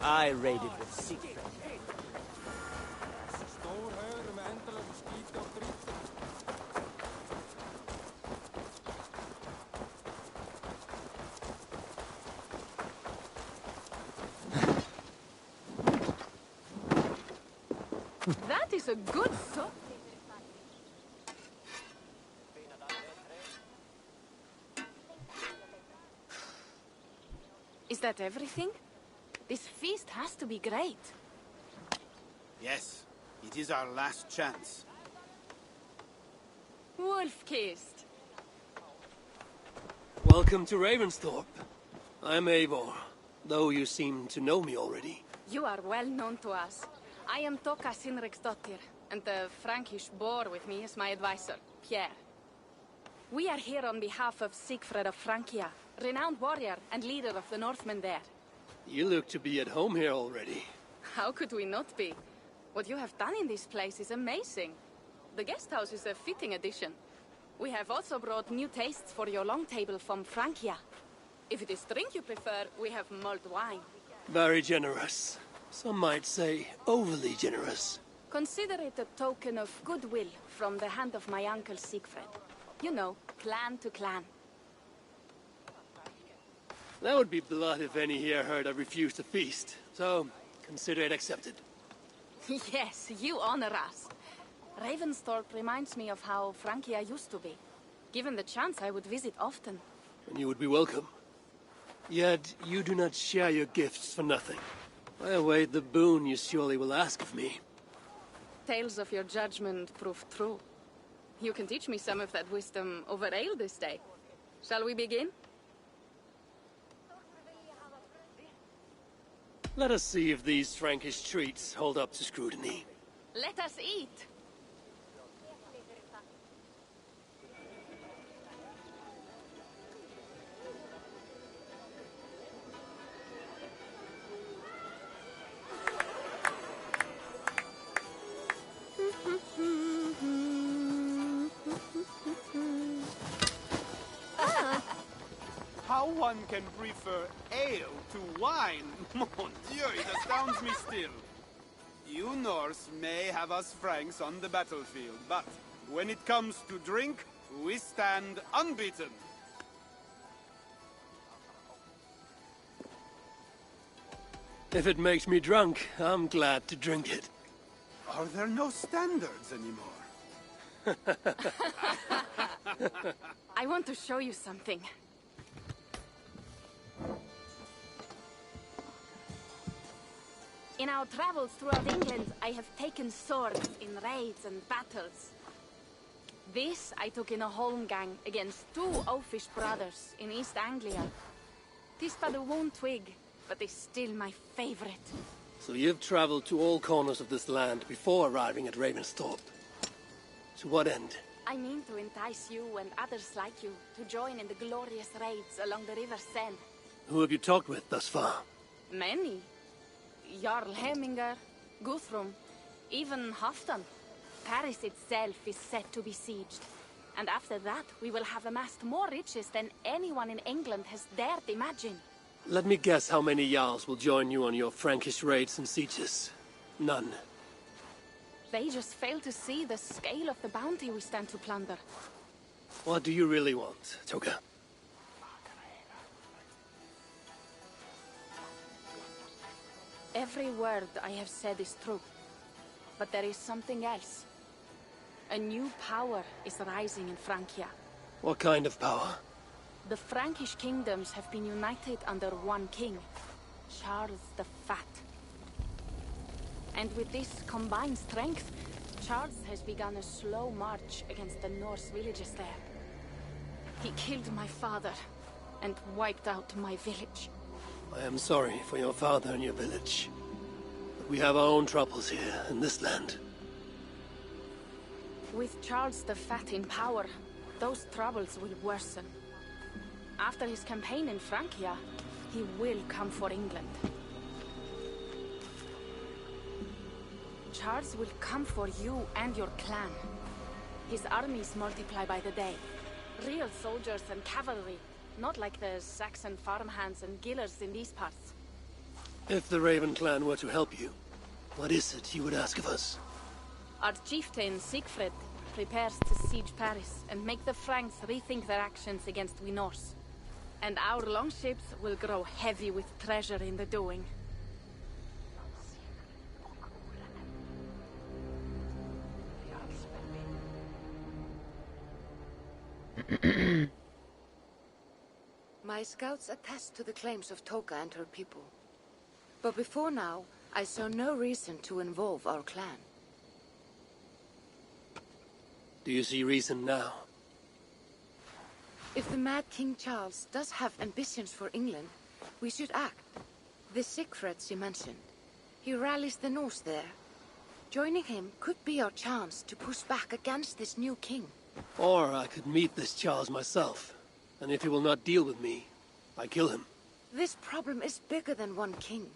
I raided with Siegfried. That is a good sword. Is that everything? This feast has to be great. Yes, it is our last chance. Wolf-kissed. Welcome to Ravensthorpe. I'm Eivor, though you seem to know me already. You are well known to us. I am Toka Sinriksdottir, and the Frankish boar with me is my advisor, Pierre. We are here on behalf of Siegfried of Francia, renowned warrior and leader of the Northmen there. You look to be at home here already. How could we not be? What you have done in this place is amazing. The guest house is a fitting addition. We have also brought new tastes for your long table from Francia. If it is drink you prefer, we have mulled wine. Very generous. Some might say overly generous. Consider it a token of goodwill from the hand of my uncle Siegfried. You know, clan to clan. That would be blood if any here heard I refused to feast. So, consider it accepted. Yes, you honor us. Ravensthorpe reminds me of how Francia used to be. Given the chance, I would visit often. And you would be welcome. Yet, you do not share your gifts for nothing. I await the boon you surely will ask of me. Tales of your judgment prove true. You can teach me some of that wisdom over ale this day. Shall we begin? Let us see if these Frankish treats hold up to scrutiny. Let us eat! How one can prefer ale to wine? Mon Dieu, it astounds me still. You Norse may have us Franks on the battlefield, but when it comes to drink, we stand unbeaten. If it makes me drunk, I'm glad to drink it. Are there no standards anymore? I want to show you something. In our travels throughout England, I have taken swords in raids and battles. This I took in a holmgang against two oafish brothers in East Anglia. Tis but a worn twig, but is still my favorite. So you've traveled to all corners of this land before arriving at Ravensthorpe. To what end? I mean to entice you and others like you to join in the glorious raids along the River Seine. Who have you talked with thus far? Many. Jarl Hemminger, Guthrum, even Halfdan. Paris itself is set to be sieged. And after that, we will have amassed more riches than anyone in England has dared imagine. Let me guess how many Jarls will join you on your Frankish raids and sieges. None. They just fail to see the scale of the bounty we stand to plunder. What do you really want, Toka? Every word I have said is true. But there is something else. A new power is rising in Francia. What kind of power? The Frankish kingdoms have been united under one king, Charles the Fat. And with this combined strength, Charles has begun a slow march against the Norse villages there. He killed my father and wiped out my village. I am sorry for your father and your village. But we have our own troubles here in this land. With Charles the Fat in power, those troubles will worsen. After his campaign in Francia, he will come for England. Charles will come for you and your clan. His armies multiply by the day. Real soldiers and cavalry, not like the Saxon farmhands and gillers in these parts. If the Raven clan were to help you, what is it you would ask of us? Our chieftain, Siegfried, prepares to siege Paris and make the Franks rethink their actions against we Norse. And our longships will grow heavy with treasure in the doing. My scouts attest to the claims of Toka and her people. But before now, I saw no reason to involve our clan. Do you see reason now? If the mad King Charles does have ambitions for England, we should act. The Siegfried you mentioned, he rallies the Norse there. Joining him could be our chance to push back against this new king. Or I could meet this Charles myself, and if he will not deal with me, I kill him. This problem is bigger than one king.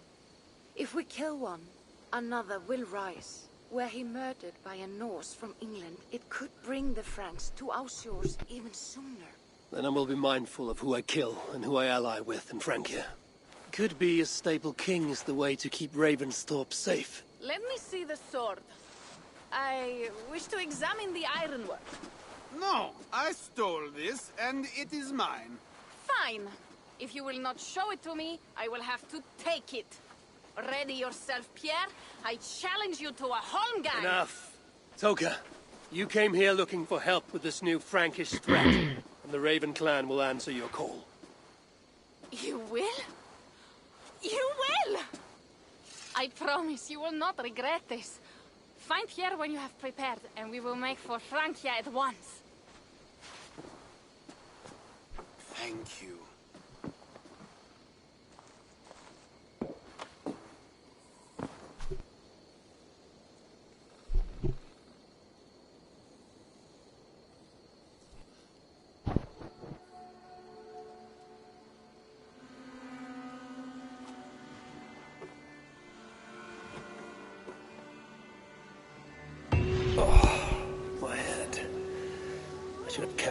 If we kill one, another will rise. Were he murdered by a Norse from England, it could bring the Franks to our shores even sooner. Then I will be mindful of who I kill and who I ally with in Francia. Could be a stable king is the way to keep Ravensthorpe safe. Let me see the sword. I wish to examine the ironwork. No, I stole this, and it is mine. Fine. If you will not show it to me, I will have to take it. Ready yourself, Pierre. I challenge you to a holmgang. Enough. Toka, you came here looking for help with this new Frankish threat, and the Raven clan will answer your call. You will? You will! I promise you will not regret this. Find Pierre when you have prepared, and we will make for Francia at once. Thank you.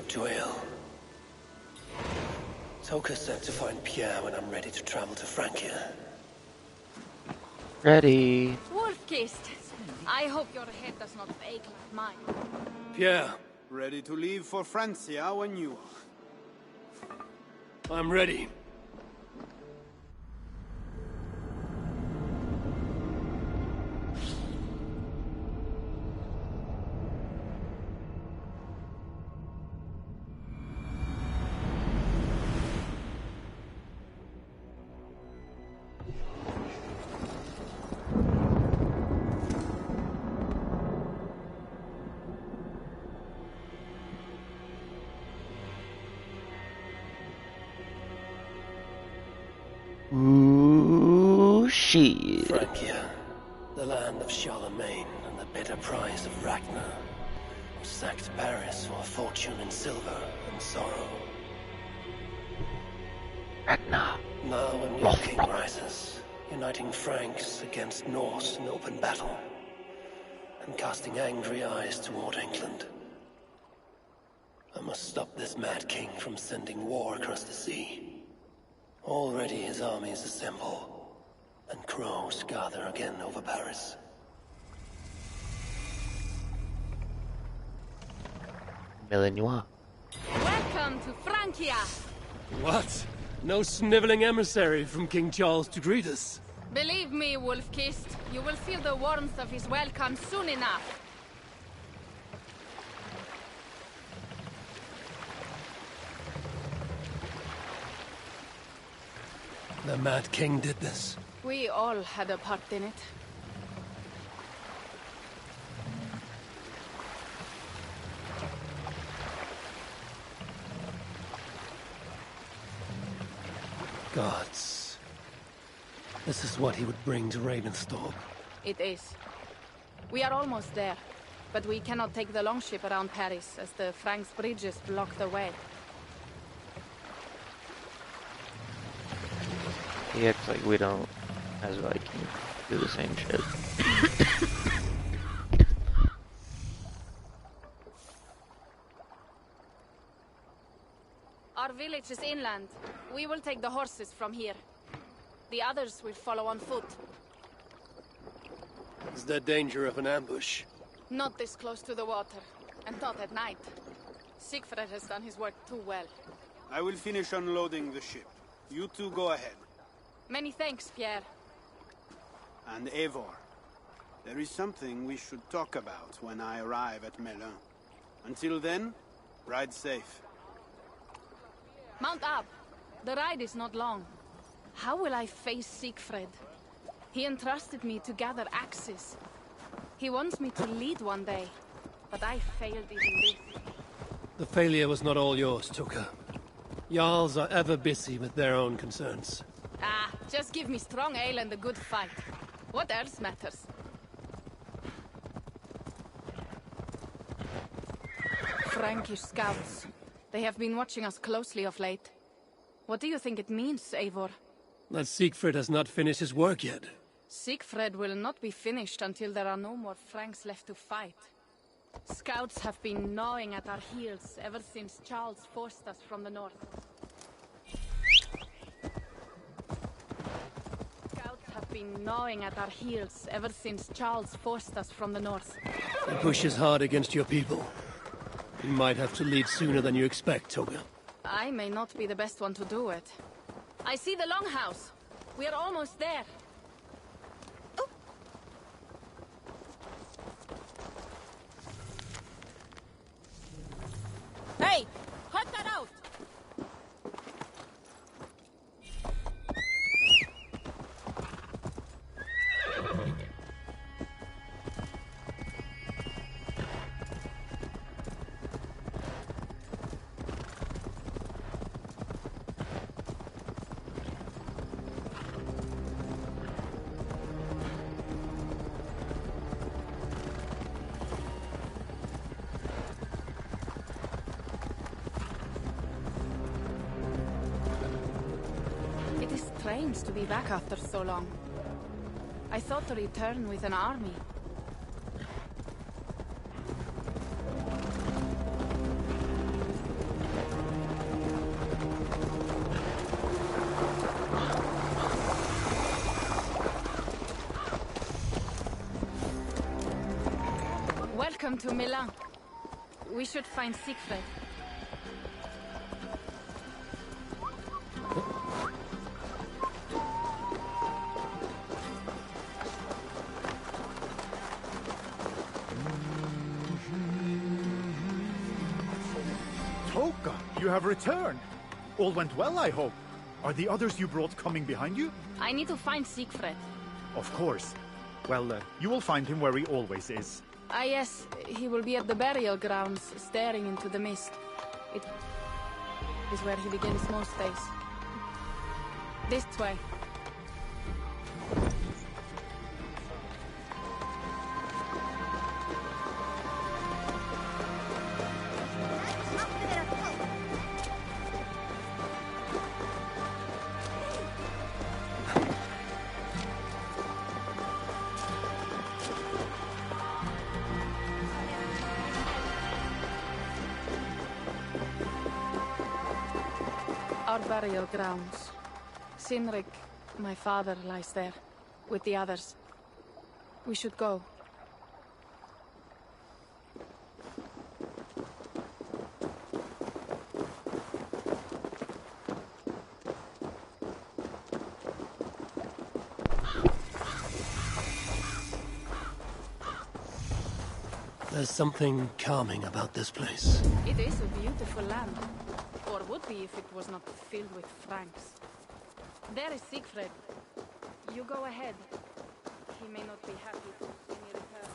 To ale. Toka said to find Pierre when I'm ready to travel to Francia. Ready. Wolf-kissed. I hope your head does not ache like mine. Pierre. Ready to leave for Francia when you are. I'm ready. Francia, the land of Charlemagne and the bitter prize of Ragnar, sacked Paris for a fortune in silver and sorrow. Ragnar. Now a new king rises, uniting Franks against Norse in open battle, and casting angry eyes toward England. I must stop this mad king from sending war across the sea. Already his armies assemble, and crows gather again over Paris. Millinois. Welcome to Francia! What? No sniveling emissary from King Charles to greet us? Believe me, Wolf-kissed, you will feel the warmth of his welcome soon enough. The Mad King did this. We all had a part in it. Gods. This is what he would bring to Ravensthorpe. It is. We are almost there, but we cannot take the longship around Paris as the Franks' bridges block the way. He acts like we don't, as Vikings, do the same shit. Our village is inland. We will take the horses from here. The others will follow on foot. Is there danger of an ambush? Not this close to the water, and not at night. Siegfried has done his work too well. I will finish unloading the ship. You two go ahead. Many thanks, Pierre. And Eivor, there is something we should talk about when I arrive at Melun. Until then, ride safe. Mount up. The ride is not long. How will I face Siegfried? He entrusted me to gather axes. He wants me to lead one day, but I failed even this. The failure was not all yours, Tuka. Jarls are ever busy with their own concerns. Ah, just give me strong ale and a good fight. What else matters? Frankish scouts. They have been watching us closely of late. What do you think it means, Eivor? That Siegfried has not finished his work yet. Siegfried will not be finished until there are no more Franks left to fight. Scouts have been gnawing at our heels ever since Charles forced us from the north. Scouts have been gnawing at our heels ever since Charles forced us from the north. The push is hard against your people. You might have to lead sooner than you expect, Toga. I may not be the best one to do it. I see the longhouse. We are almost there. Hey! Cut that out! Strange to be back after so long. I thought to return with an army. Welcome to Milan. We should find Siegfried. You have returned. All went well, I hope. Are the others you brought coming behind you? I need to find Siegfried. Of course. Well, you will find him where he always is. Ah, yes. He will be at the burial grounds, staring into the mist. It is where he begins most days. This way. Our burial grounds. Sinrik, my father, lies there, with the others. We should go. There's something calming about this place. It is a beautiful land. Or would be if it was not filled with Franks. There is Siegfried. You go ahead. He may not be happy to see me return.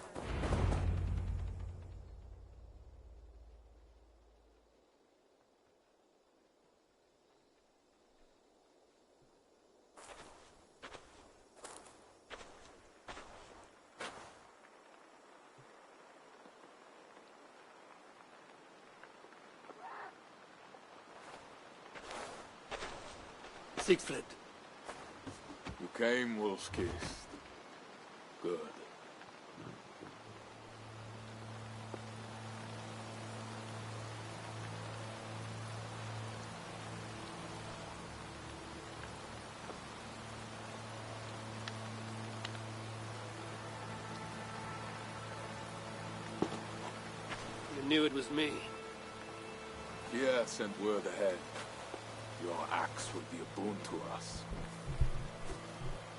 Siegfried. You came, wolf-kissed. Good. knew it was me. Pierre sent word ahead. Your axe would be a boon to us.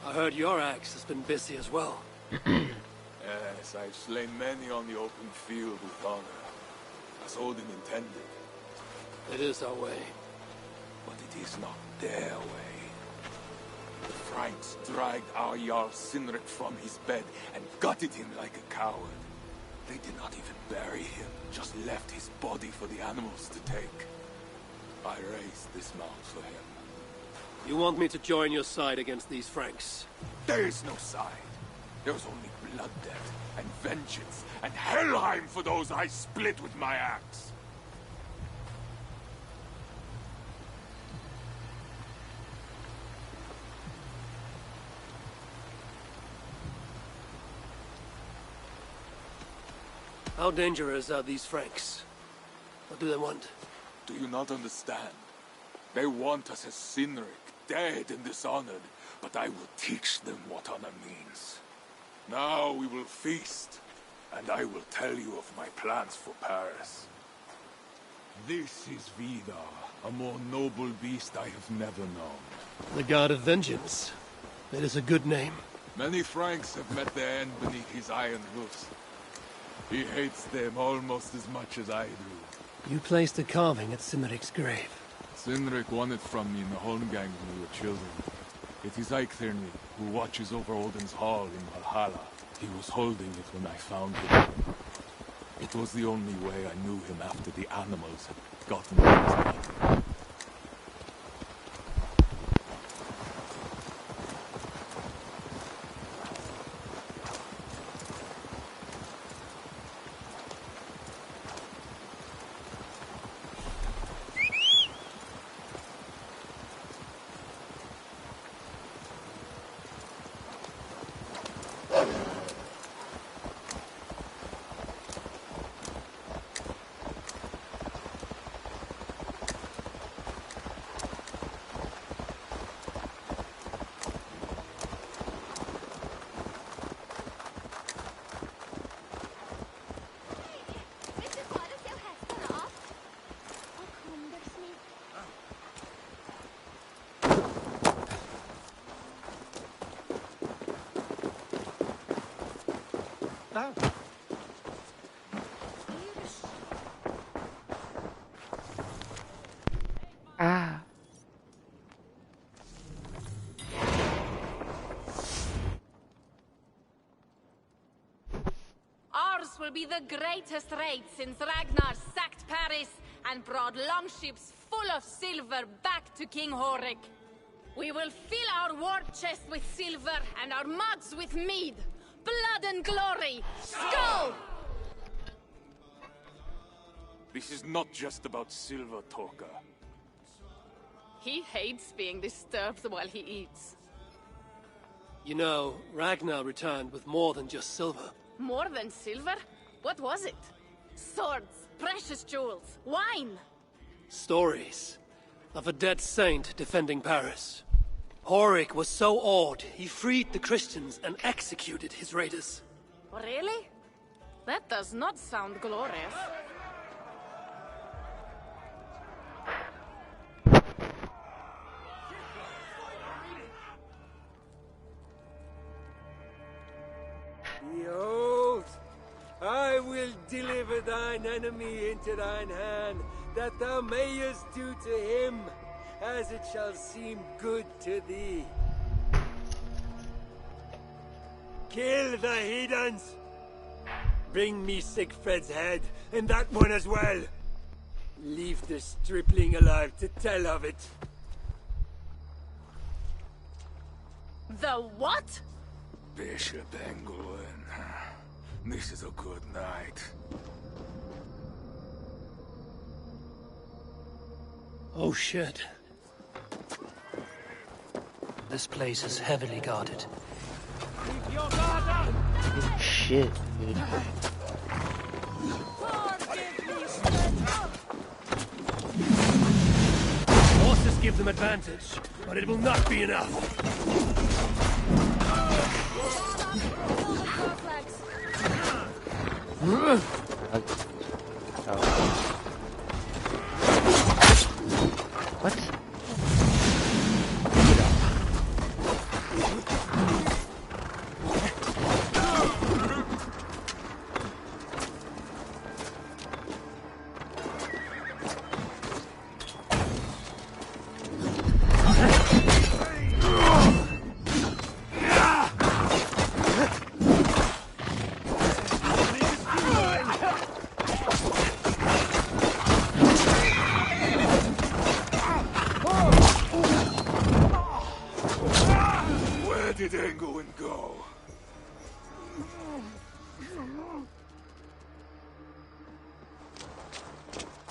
I heard your axe has been busy as well. Yes, I've slain many on the open field with honor, as Odin intended. It is our way. But it is not their way. The Franks dragged our Jarl Sinric from his bed and gutted him like a coward. They did not even bury him, just left his body for the animals to take. I raised this mound for him. You want me to join your side against these Franks? There is no side. There is only blood debt and vengeance and Helheim for those I split with my axe. How dangerous are these Franks? What do they want? Do you not understand? They want us as Sinric, dead and dishonored, but I will teach them what honor means. Now we will feast, and I will tell you of my plans for Paris. This is Vidar, a more noble beast I have never known. The God of Vengeance. It is a good name. Many Franks have met their end beneath his iron hoofs. He hates them almost as much as I do. You placed a carving at Sinric's grave. Sinric won it from me in the Holmgang when we were children. It is Eikthirni, who watches over Odin's hall in Valhalla. He was holding it when I found him. It was the only way I knew him after the animals had gotten his meat. Ah. Ours will be the greatest raid since Ragnar sacked Paris and brought longships full of silver back to King Horik. We will fill our war chest with silver and our mugs with mead. Blood and glory! Skull! This is not just about silver, Torka. He hates being disturbed while he eats. You know, Ragnar returned with more than just silver. More than silver? What was it? Swords, precious jewels, wine! Stories of a dead saint defending Paris. Horik was so awed, he freed the Christians and executed his raiders. Really? That does not sound glorious. Behold, I will deliver thine enemy into thine hand, that thou mayest do to him as it shall seem good to thee. Kill the heathens! Bring me Sigfred's head, and that one as well! Leave the stripling alive to tell of it. The what? Bishop Engelwin. This is a good night. Oh shit. This place is heavily guarded. Keep your guard up! Shit, dude. Horses give them advantage, but it will not be enough. What? Where did Englewind go?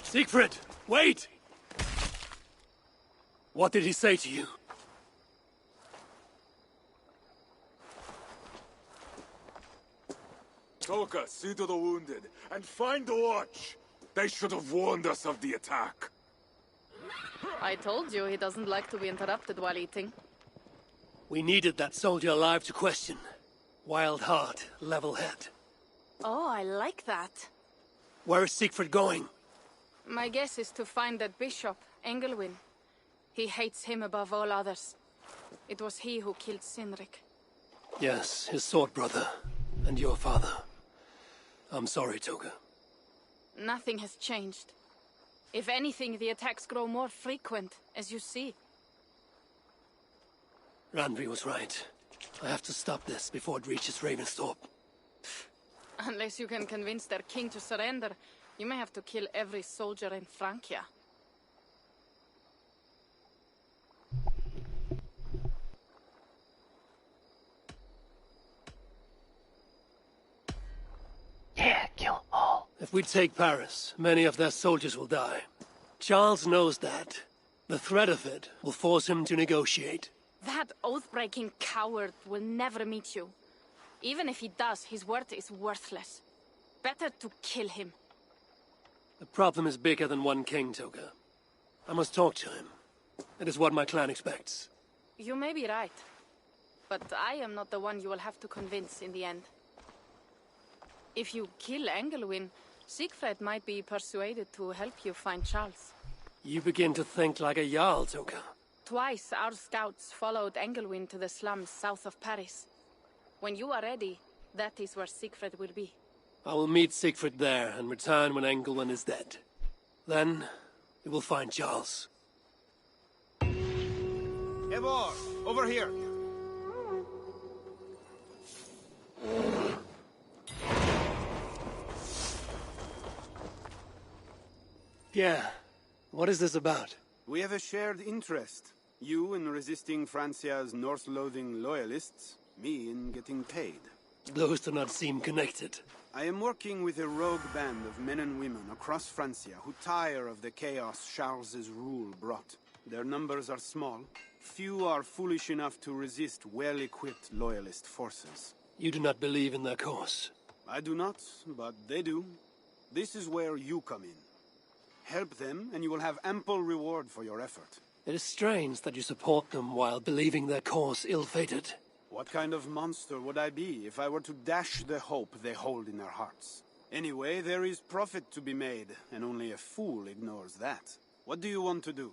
Siegfried, wait! What did he say to you? Toka, see to the wounded, and find the watch! They should have warned us of the attack. I told you he doesn't like to be interrupted while eating. We needed that soldier alive to question. Wild heart, level head. Oh, I like that. Where is Siegfried going? My guess is to find that bishop, Engelwin. He hates him above all others. It was he who killed Cynric. Yes, his sword brother. And your father. I'm sorry, Toga. Nothing has changed. If anything, the attacks grow more frequent, as you see. Randvi was right. I have to stop this before it reaches Ravensthorpe. Unless you can convince their king to surrender, you may have to kill every soldier in Francia. Yeah, kill all. If we take Paris, many of their soldiers will die. Charles knows that. The threat of it will force him to negotiate. That oath-breaking coward will never meet you. Even if he does, his word is worthless. Better to kill him. The problem is bigger than one king, Toga. I must talk to him. It is what my clan expects. You may be right. But I am not the one you will have to convince in the end. If you kill Engelwin, Siegfried might be persuaded to help you find Charles. You begin to think like a Jarl, Toga. Twice our scouts followed Engelwin to the slums south of Paris. When you are ready, that is where Siegfried will be. I will meet Siegfried there and return when Engelwin is dead. Then, we will find Charles. Eivor, over here. Yeah, what is this about? We have a shared interest. You in resisting Francia's North-loathing loyalists, me in getting paid. Those do not seem connected. I am working with a rogue band of men and women across Francia who tire of the chaos Charles's rule brought. Their numbers are small. Few are foolish enough to resist well-equipped loyalist forces. You do not believe in their cause. I do not, but they do. This is where you come in. Help them, and you will have ample reward for your effort. It is strange that you support them while believing their cause ill-fated. What kind of monster would I be if I were to dash the hope they hold in their hearts? Anyway, there is profit to be made, and only a fool ignores that. What do you want to do?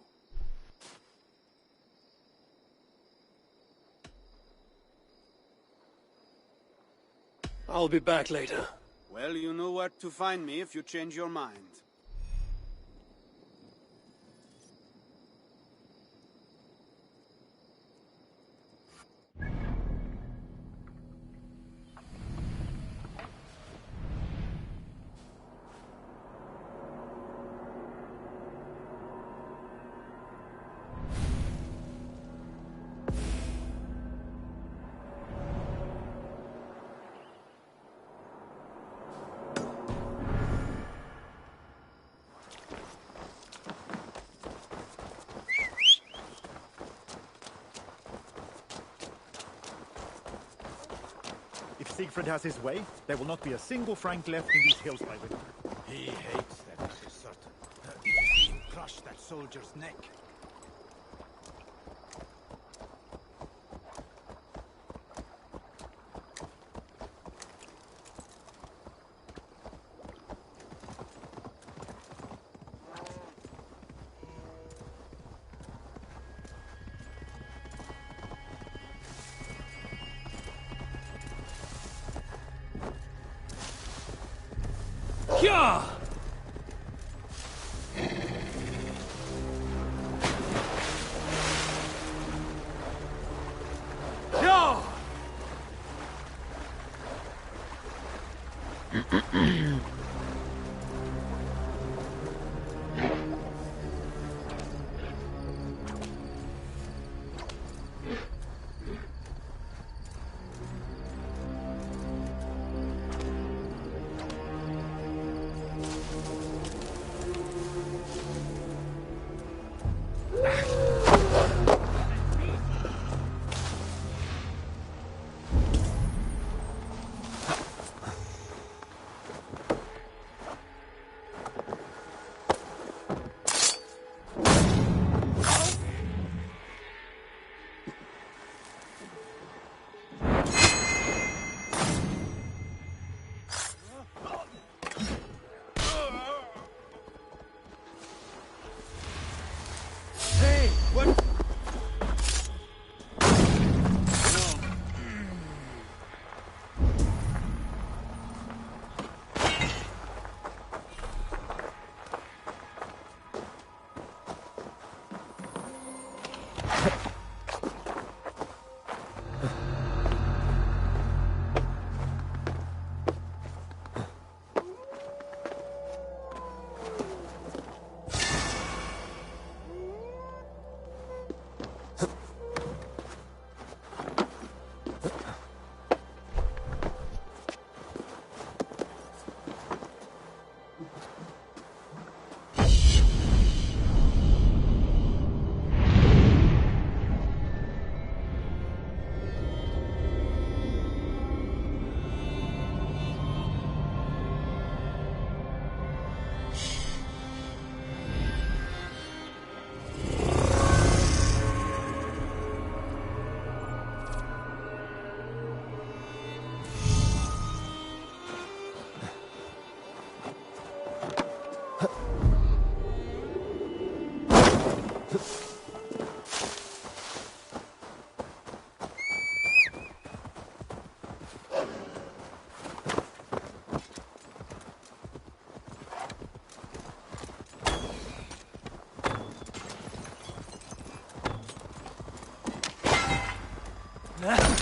I'll be back later. Well, you know where to find me if you change your mind. If Siegfried has his way, there will not be a single Frank left in these hills by winter. He hates that, that is certain. See him crush that soldier's neck. Yeah! Yeah!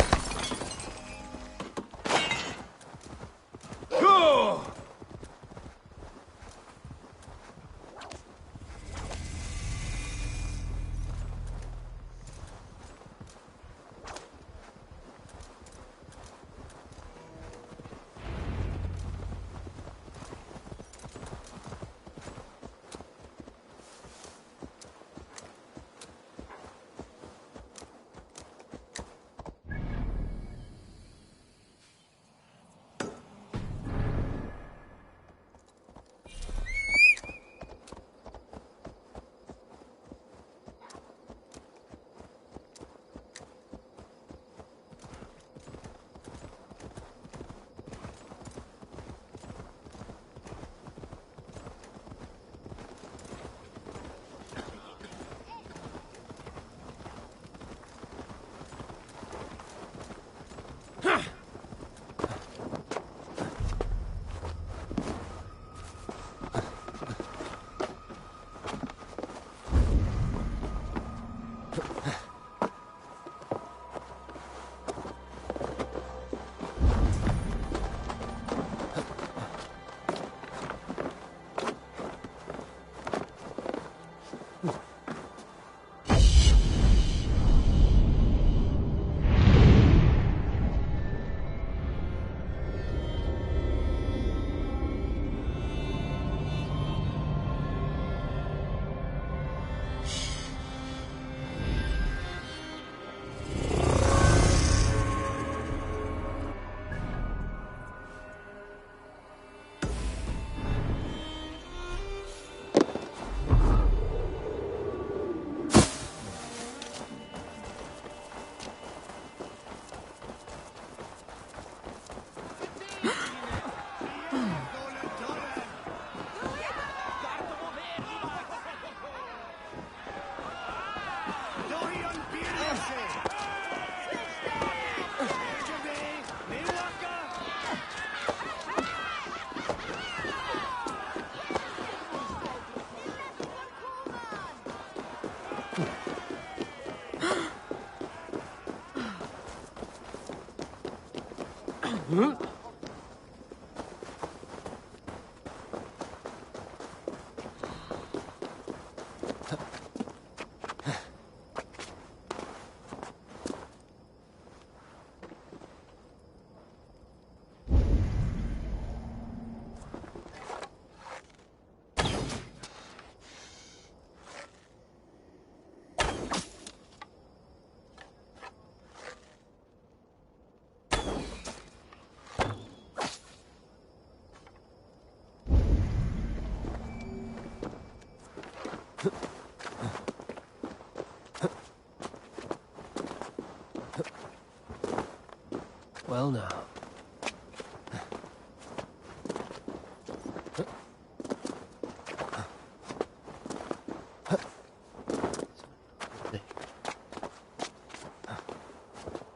Well now.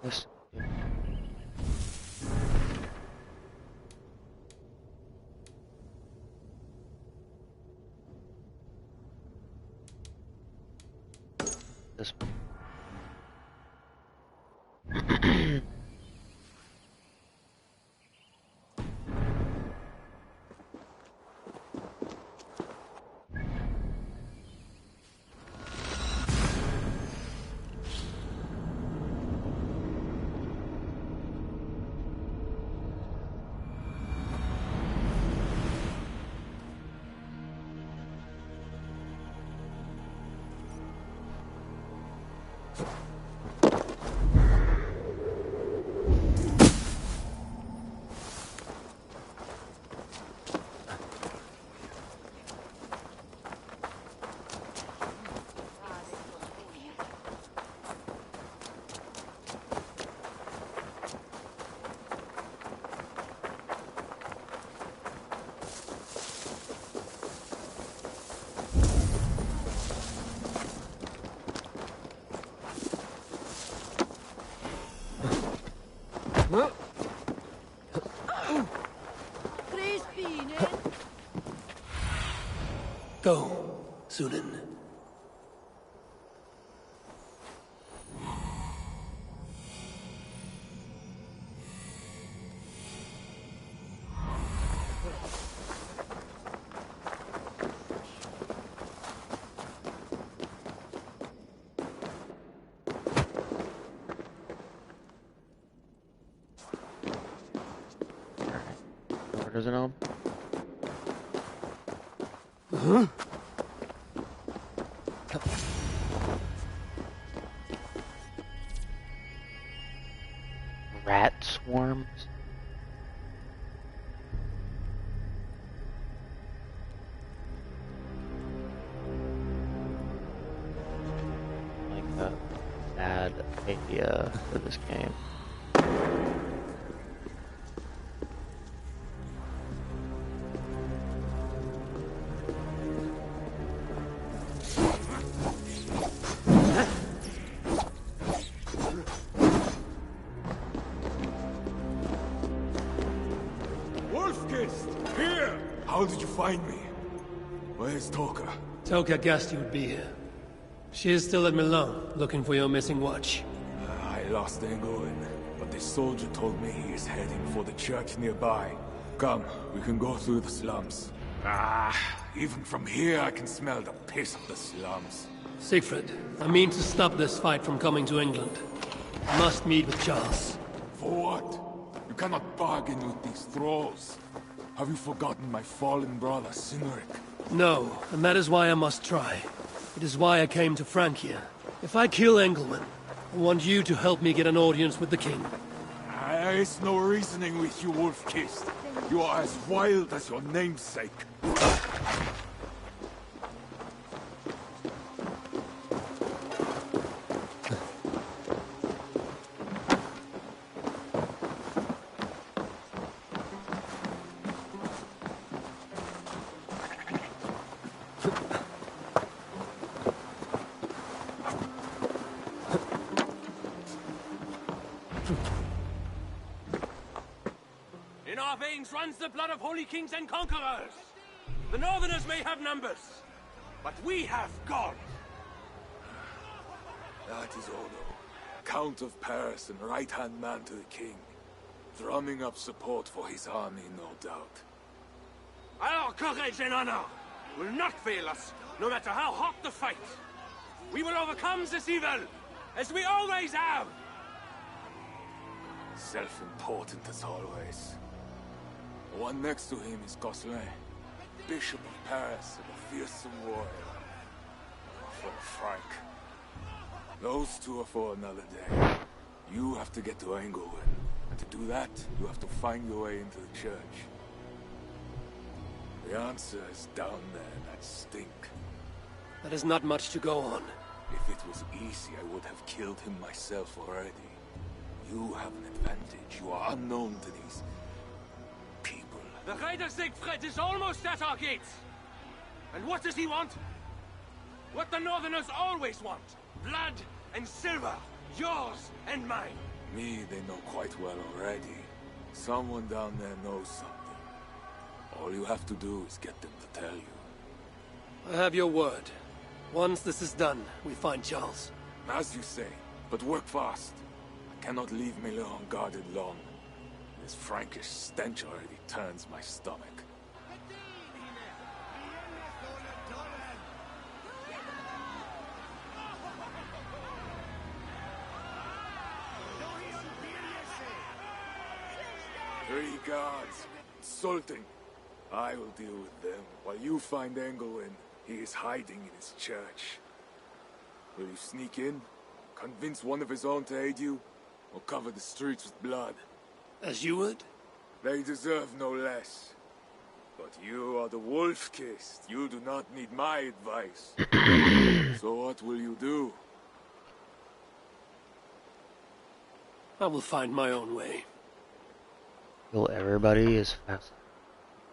This. This one. Go, Sunan. Orders and all. Rat swarms. Like a bad idea for this game. How did you find me? Where's Toka? Toka guessed you would be here. She is still at Milan, looking for your missing watch. I lost England, but the soldier told me he is heading for the church nearby. Come, we can go through the slums. Even from here I can smell the piss of the slums. Siegfried, I mean to stop this fight from coming to England. I must meet with Charles. For what? You cannot bargain with these thralls. Have you forgotten my fallen brother, Cynric? No, and that is why I must try. It is why I came to Francia. If I kill Engelman, I want you to help me get an audience with the king. There is no reasoning with you, Wolf-Kissed. You are as wild as your namesake. In our veins runs the blood of holy kings and conquerors. The Northerners may have numbers, but we have God. That is Odo, Count of Paris and right-hand man to the king. drumming up support for his army, no doubt. Our courage and honor will not fail us, no matter how hot the fight. We will overcome this evil, as we always have. Self-important as always. The one next to him is Gosselin, Bishop of Paris and a fearsome warrior. For Frank. Those two are for another day. You have to get to Englewood. And to do that, you have to find your way into the church. The answer is down there in that stink. That is not much to go on. If it was easy, I would have killed him myself already. You have an advantage. You are unknown to these people. The Raider Siegfried is almost at our gates. And what does he want? What the Northerners always want. Blood and silver. Yours and mine. Me, they know quite well already. Someone down there knows something. All you have to do is get them to tell you. I have your word. Once this is done, we find Charles. As you say, but work fast. I cannot leave Miller unguarded long. This Frankish stench already turns my stomach. Three guards. Insulting. I will deal with them, while you find Engelwin. He is hiding in his church. Will you sneak in? Convince one of his own to aid you? Or cover the streets with blood? As you would? They deserve no less. But you are the wolf-kissed. You do not need my advice. So what will you do? I will find my own way. Kill everybody as fast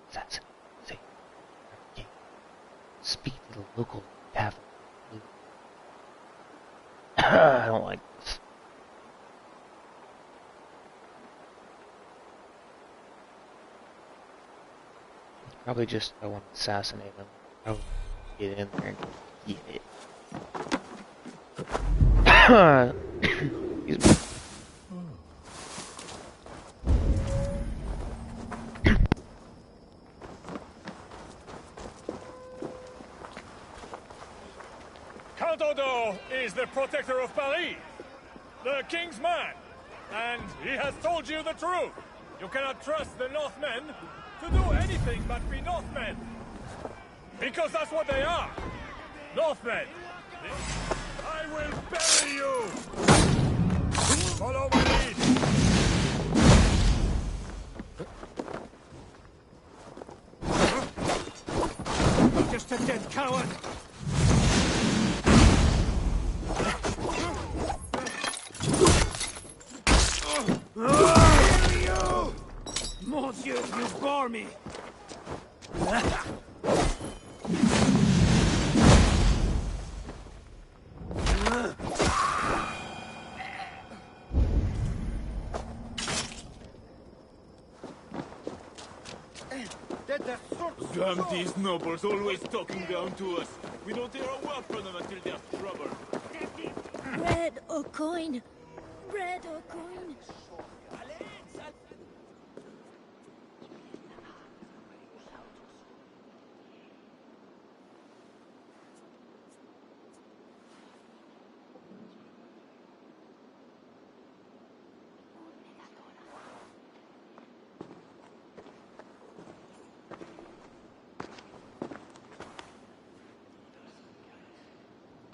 as that's safe. Speak to the local tavern. I don't like this. Probably just I want to assassinate them. Probably get in there and get it. Excuse me. Count Odo is the protector of Paris, the king's man, and he has told you the truth. You cannot trust the Northmen to do anything but be Northmen. Because that's what they are. Northmen. I will bury you. Follow my lead. I'm just a dead coward. Mon Dieu, you bore me! Damn these nobles, always talking down to us. We don't hear a word from them until there's trouble. Bread or coin? Bread or coin?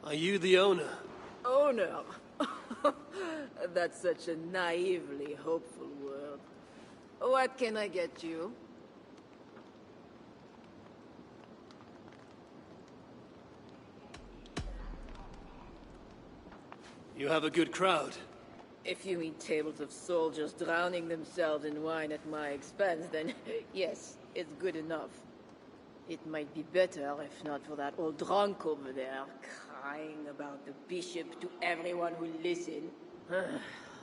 Are you the owner? Owner? That's such a naively hopeful word. What can I get you? You have a good crowd. If you mean tables of soldiers drowning themselves in wine at my expense, then yes, it's good enough. It might be better if not for that old drunk over there, crying about the bishop to everyone who listened.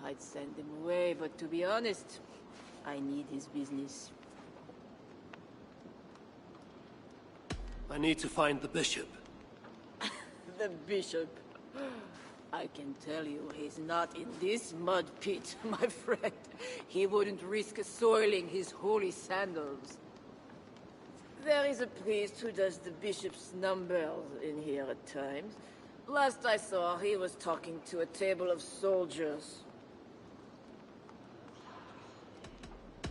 I'd send him away, but to be honest, I need his business. I need to find the bishop. The bishop? I can tell you he's not in this mud pit, my friend. He wouldn't risk soiling his holy sandals. There is a priest who does the bishop's numbers in here at times. Last I saw, he was talking to a table of soldiers.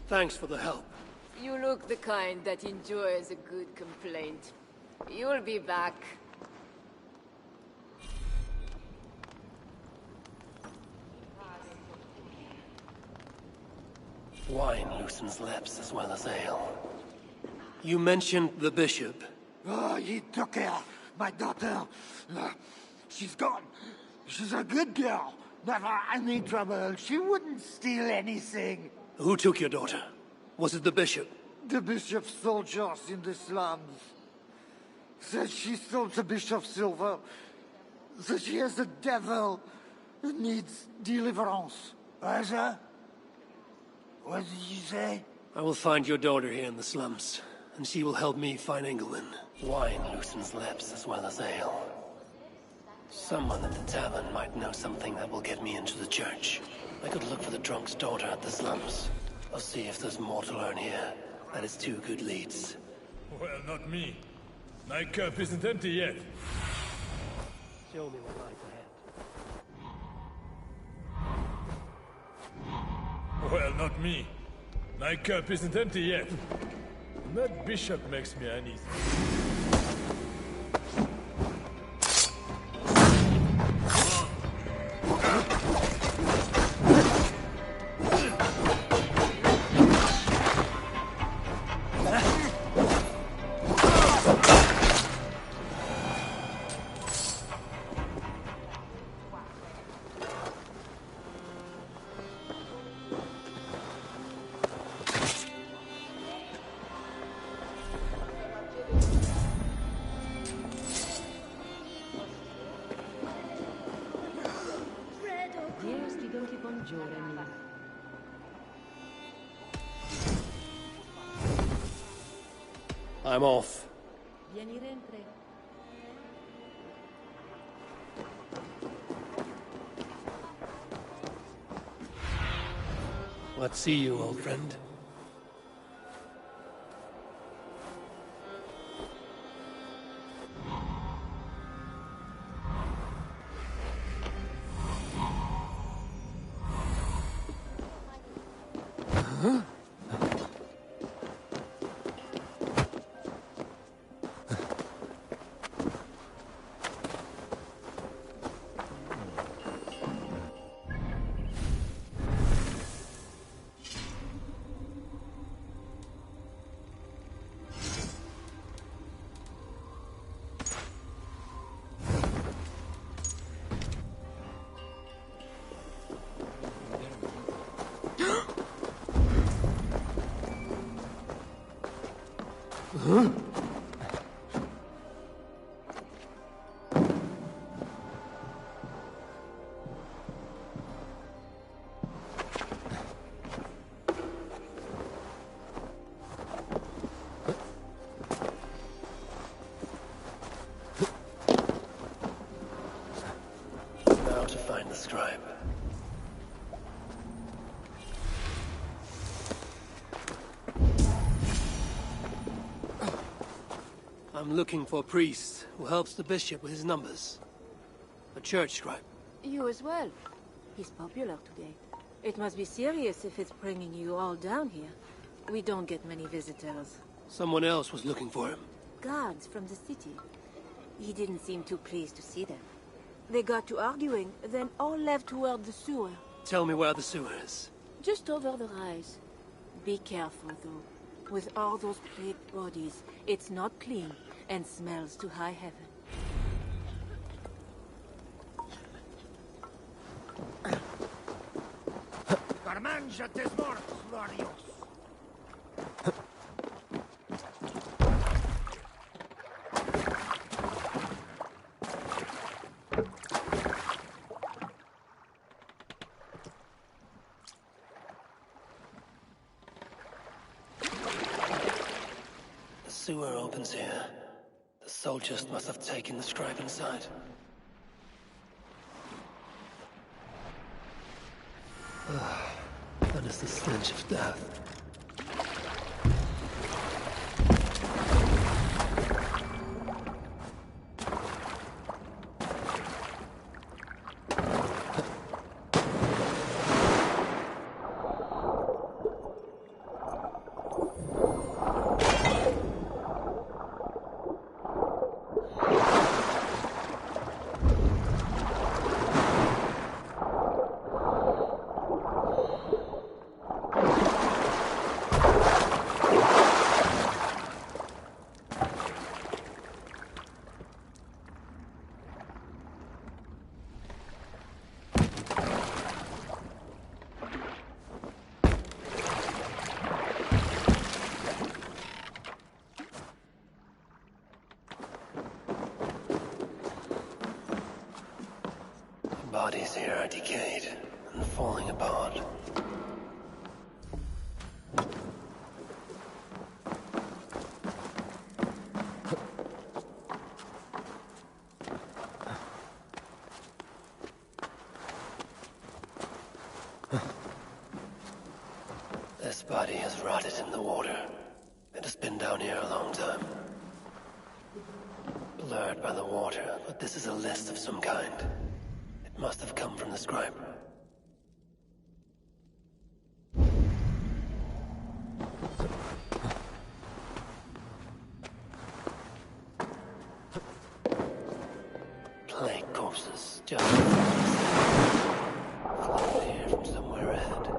Thanks for the help. You look the kind that enjoys a good complaint. You'll be back. Wine loosens lips as well as ale. You mentioned the bishop. Oh, he took her, my daughter. She's gone. She's a good girl. Never any trouble. She wouldn't steal anything. Who took your daughter? Was it the bishop? The bishop's soldiers in the slums. Says she stole the bishop's silver. Says she has a devil who needs deliverance. What did you say? I will find your daughter here in the slums, and she will help me find England. Wine loosens lips as well as ale. Someone at the tavern might know something that will get me into the church. I could look for the drunk's daughter at the slums. I'll see if there's more to learn here. That is 2 good leads. Well, not me. My cup isn't empty yet. Show me what lies ahead. Well, not me. My cup isn't empty yet. That bishop makes me uneasy. I'm off. Let's see you, old friend. Now to find the scribe. I'm looking for a priest who helps the bishop with his numbers. A church scribe. You as well. He's popular today. It must be serious if it's bringing you all down here. We don't get many visitors. Someone else was looking for him. Guards from the city. He didn't seem too pleased to see them. They got to arguing, then all left toward the sewer. Tell me where the sewer is. Just over the rise. Be careful, though. With all those plagued bodies, it's not clean and smells to high heaven. Carmanja tes morts, Larios. The sewer opens here. The soldiers must have taken the scribe inside. That is the stench of death. Bodies here are decayed and falling apart. This body has rotted in the water. It has been down here a long time. Blurred by the water, but this is a list of some kind. It must have come from the scribe. Plague corpses, just floated here from somewhere ahead.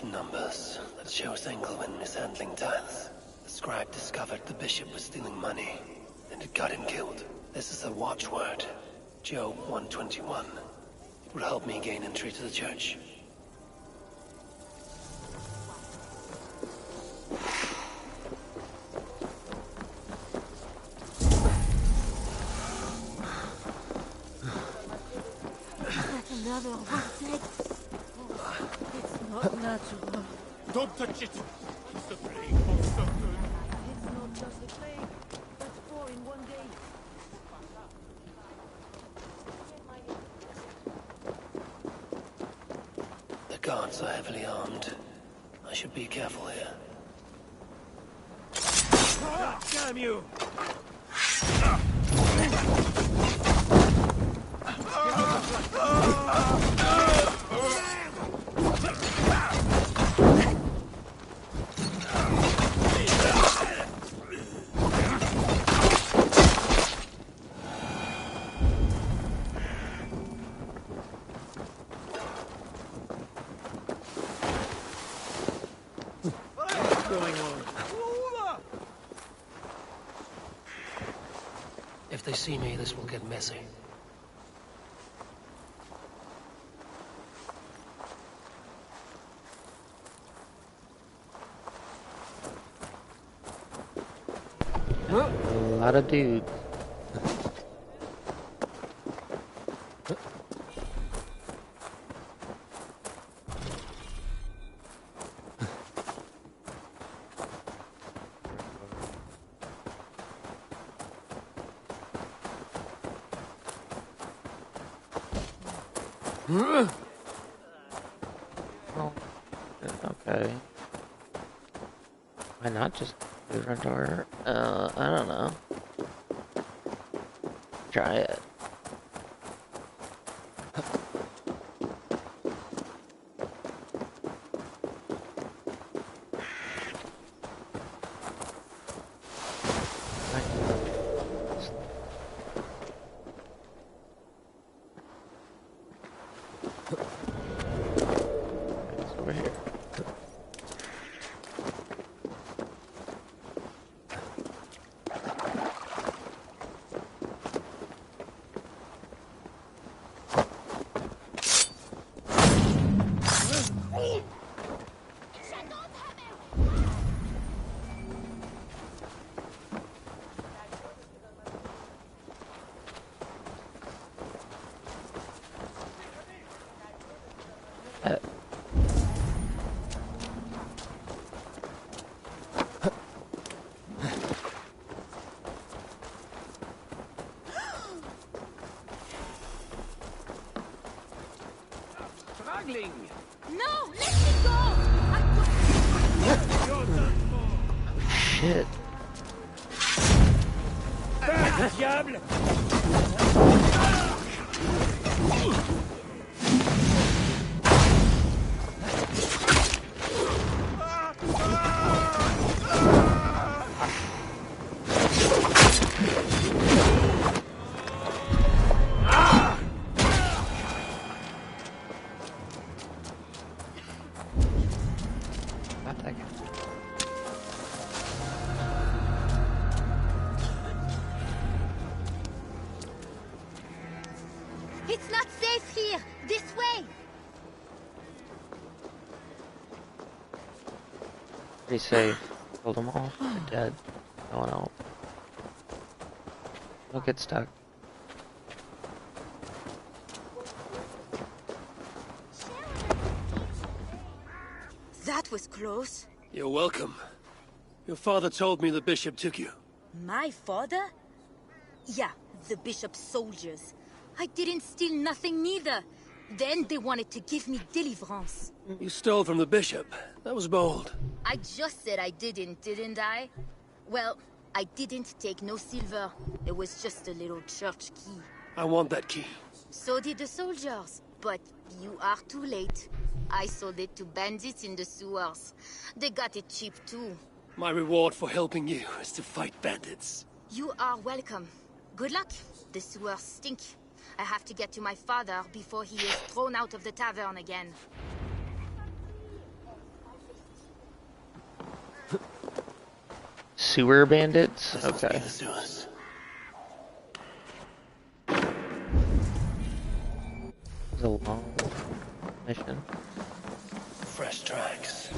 Numbers that shows Engelman mishandling tithes. The scribe discovered the bishop was stealing money, and it got him killed. This is a watchword, Job 121. It will help me gain entry to the church. Another one. Not natural. Don't touch it! It's the plague of something. It's not just the plague. That's 4 in one day. The guards are heavily armed. I should be careful here. God damn you! If they see me, this will get messy. A lot of dudes. Oh, okay. Why not just do the front door? I don't know. Try it. It's over here. Struggling. No, let me go! Shit. Diable! Not that guy. It's not safe here! This way! Pretty safe. Killed them all. They're dead. No one else. Don't get stuck. That was close. You're welcome. Your father told me the bishop took you. My father? Yeah, the bishop's soldiers. I didn't steal nothing neither. Then they wanted to give me deliverance. You stole from the bishop. That was bold. I just said I didn't I? Well, I didn't take no silver. It was just a little church key. I want that key. So did the soldiers. But you are too late. I sold it to bandits in the sewers. They got it cheap too. My reward for helping you is to fight bandits. You are welcome. Good luck. The sewers stink. I have to get to my father before he is thrown out of the tavern again. Sewer bandits? Okay. Let's do this. It's a long mission. Fresh tracks.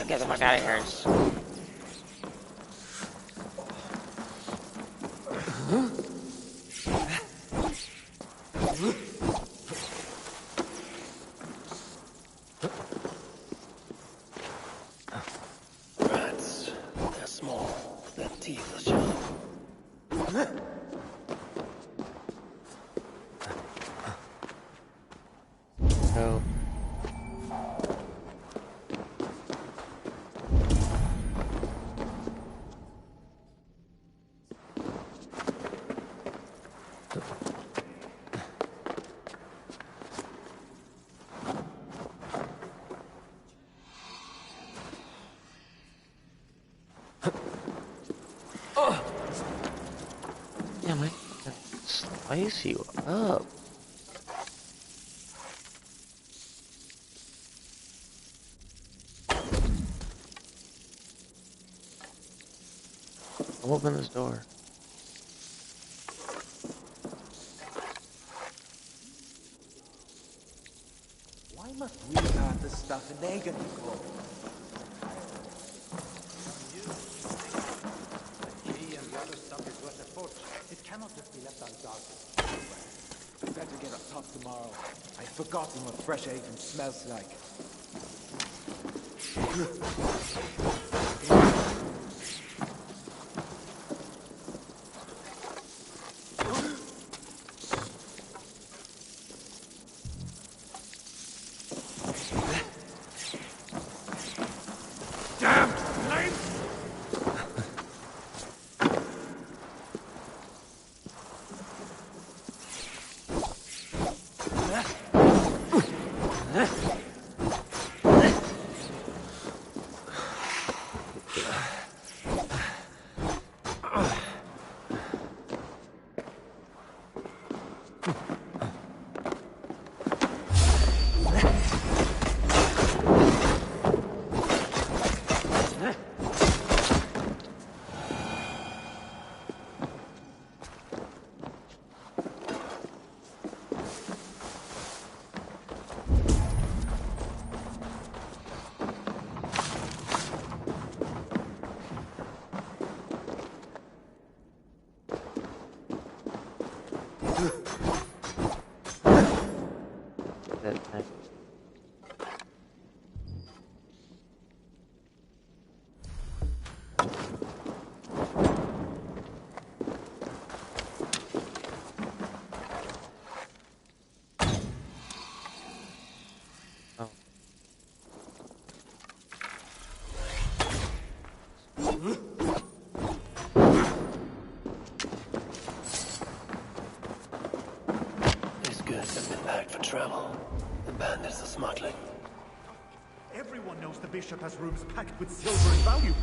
Get the fuck out of here. Rats. They're small. Their teeth are sharp. No. Damn, I can slice you up. I'll open this door. Why must we guard the stuff and they get to go? The key and the other stuff is worth a fortune. It cannot just be left unguarded. Better get up top tomorrow. I've forgotten what fresh agent smells like. travel. The bandits are smuggling. Everyone knows the bishop has rooms packed with silver and value.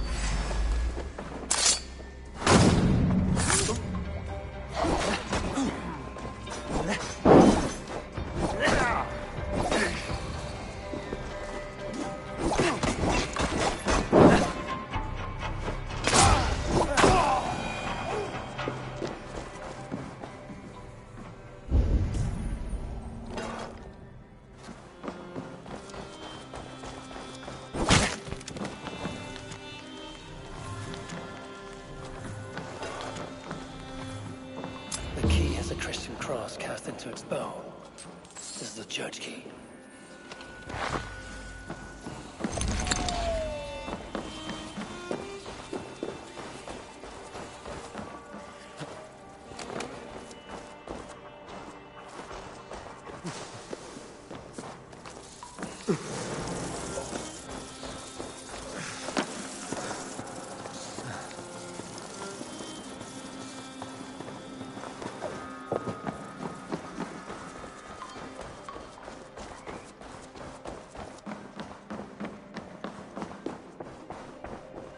The key has a Christian cross cast into its bow. This is the church key.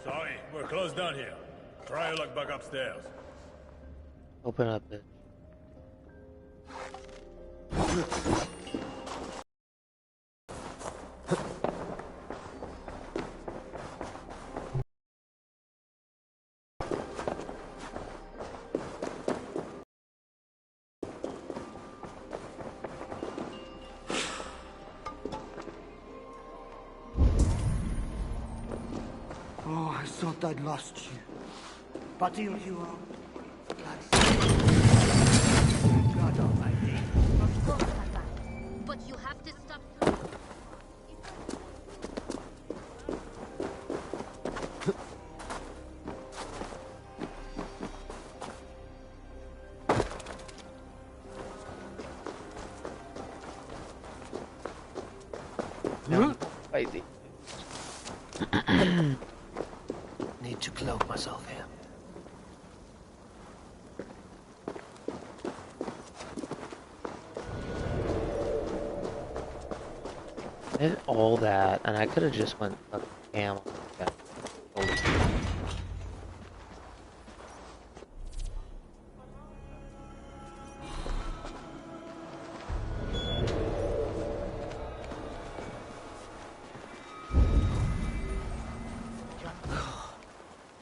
Sorry, we're closed down here. Try your luck back upstairs. Open up it. Oh, I thought I'd lost you. But here you are. God almighty. Of course, Papa. But you have to stop. No, crazy. Need to cloak myself here. I did all that, and I could have just went fucking ham on that.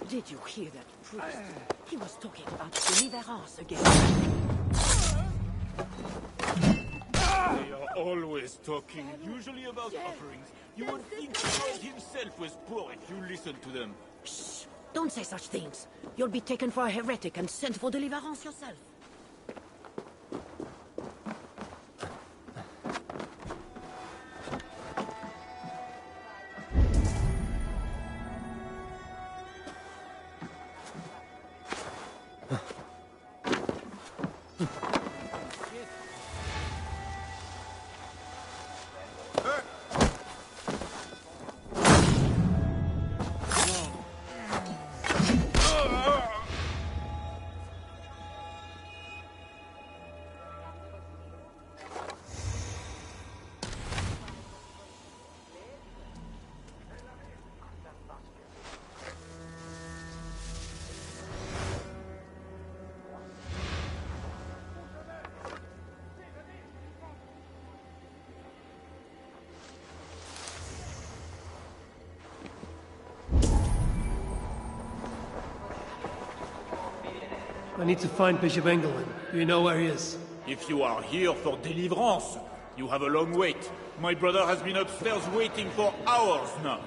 Did you hear that priest? He was talking about deliverance again. They are always talking, usually about offerings. You would think God himself was poor if you listened to them. Shh! Don't say such things. You'll be taken for a heretic and sent for deliverance yourself. I need to find Bishop Engelman. Do you know where he is? If you are here for deliverance, you have a long wait. My brother has been upstairs waiting for hours now.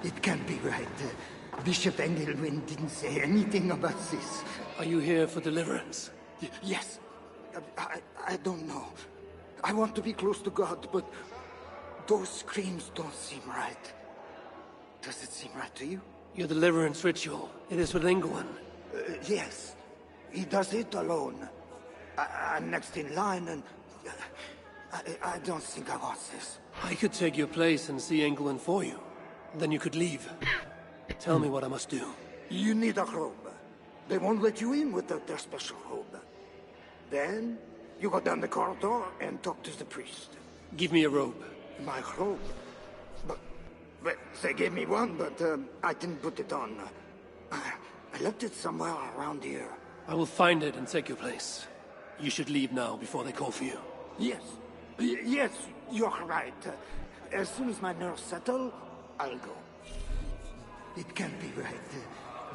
It can't be right. Bishop Engelman didn't say anything about this. Are you here for deliverance? Yes. I don't know. I want to be close to God, but those screams don't seem right. Does it seem right to you? Your deliverance ritual. It is with Engelman. Yes. He does it alone. I'm next in line, and I don't think I want this. I could take your place and see Engelman for you. Then you could leave. Tell me what I must do. You need a robe. They won't let you in without their special robe. Then, You go down the corridor and talk to the priest. Give me a robe. My robe? But they gave me one, but I didn't put it on. I left it somewhere around here. I will find it and take your place. You should leave now before they call for you. Yes. Yes, you're right. As soon as my nerves settle, I'll go. It can't be right.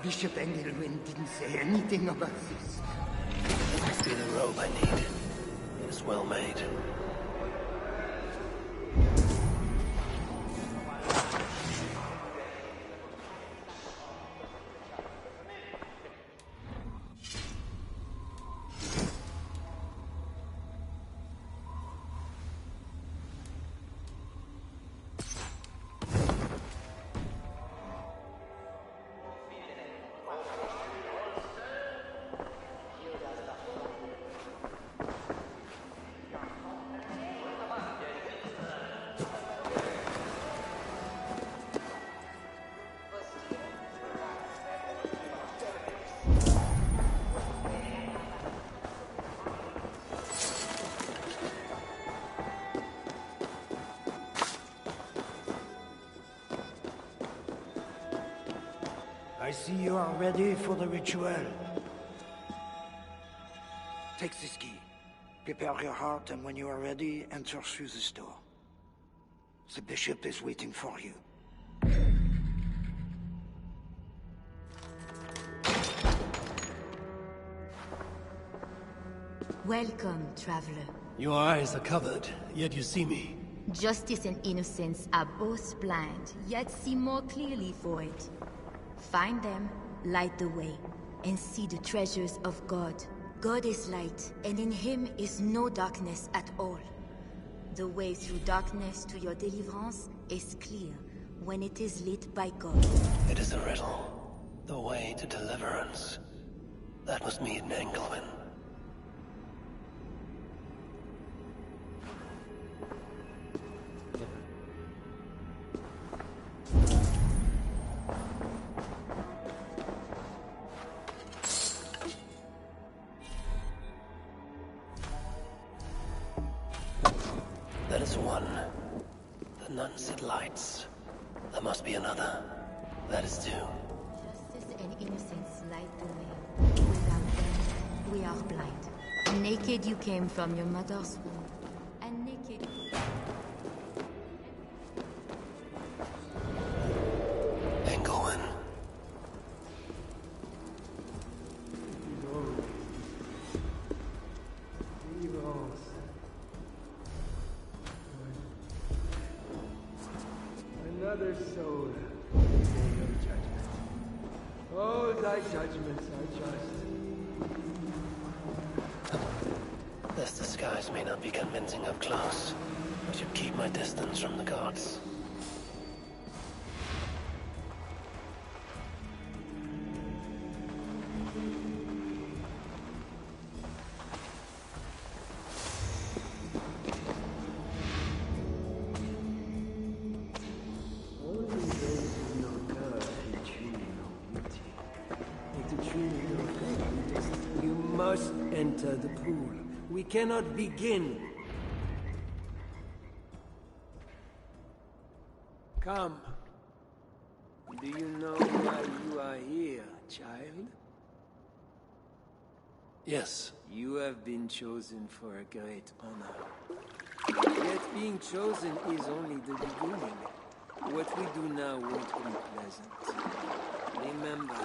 Bishop Engelwin didn't say anything about this. It must be the robe I need. It's well made. I see you are ready for the ritual. Take this key. Prepare your heart, and when you are ready, enter through this door. The bishop is waiting for you. Welcome, traveler. Your eyes are covered, yet you see me. Justice and innocence are both blind, yet see more clearly for it. Find them, light the way, and see the treasures of God. God is light, and in him is no darkness at all. The way through darkness to your deliverance is clear when it is lit by God. It is a riddle. The way to deliverance. That must meet in Engelwin. That is one. The nun said lights. There must be another. That is two. Justice and innocence light the way. Without them, we are blind. Naked you came from your mother's womb, and naked... Engelwin. Another soul in the day of judgment. Oh, thy judgments are just. This disguise may not be convincing up close. I should keep my distance from the gods. Enter the pool. We cannot begin. Come. Do you know why you are here, child? Yes. You have been chosen for a great honor. Yet being chosen is only the beginning. What we do now won't be pleasant. Remember,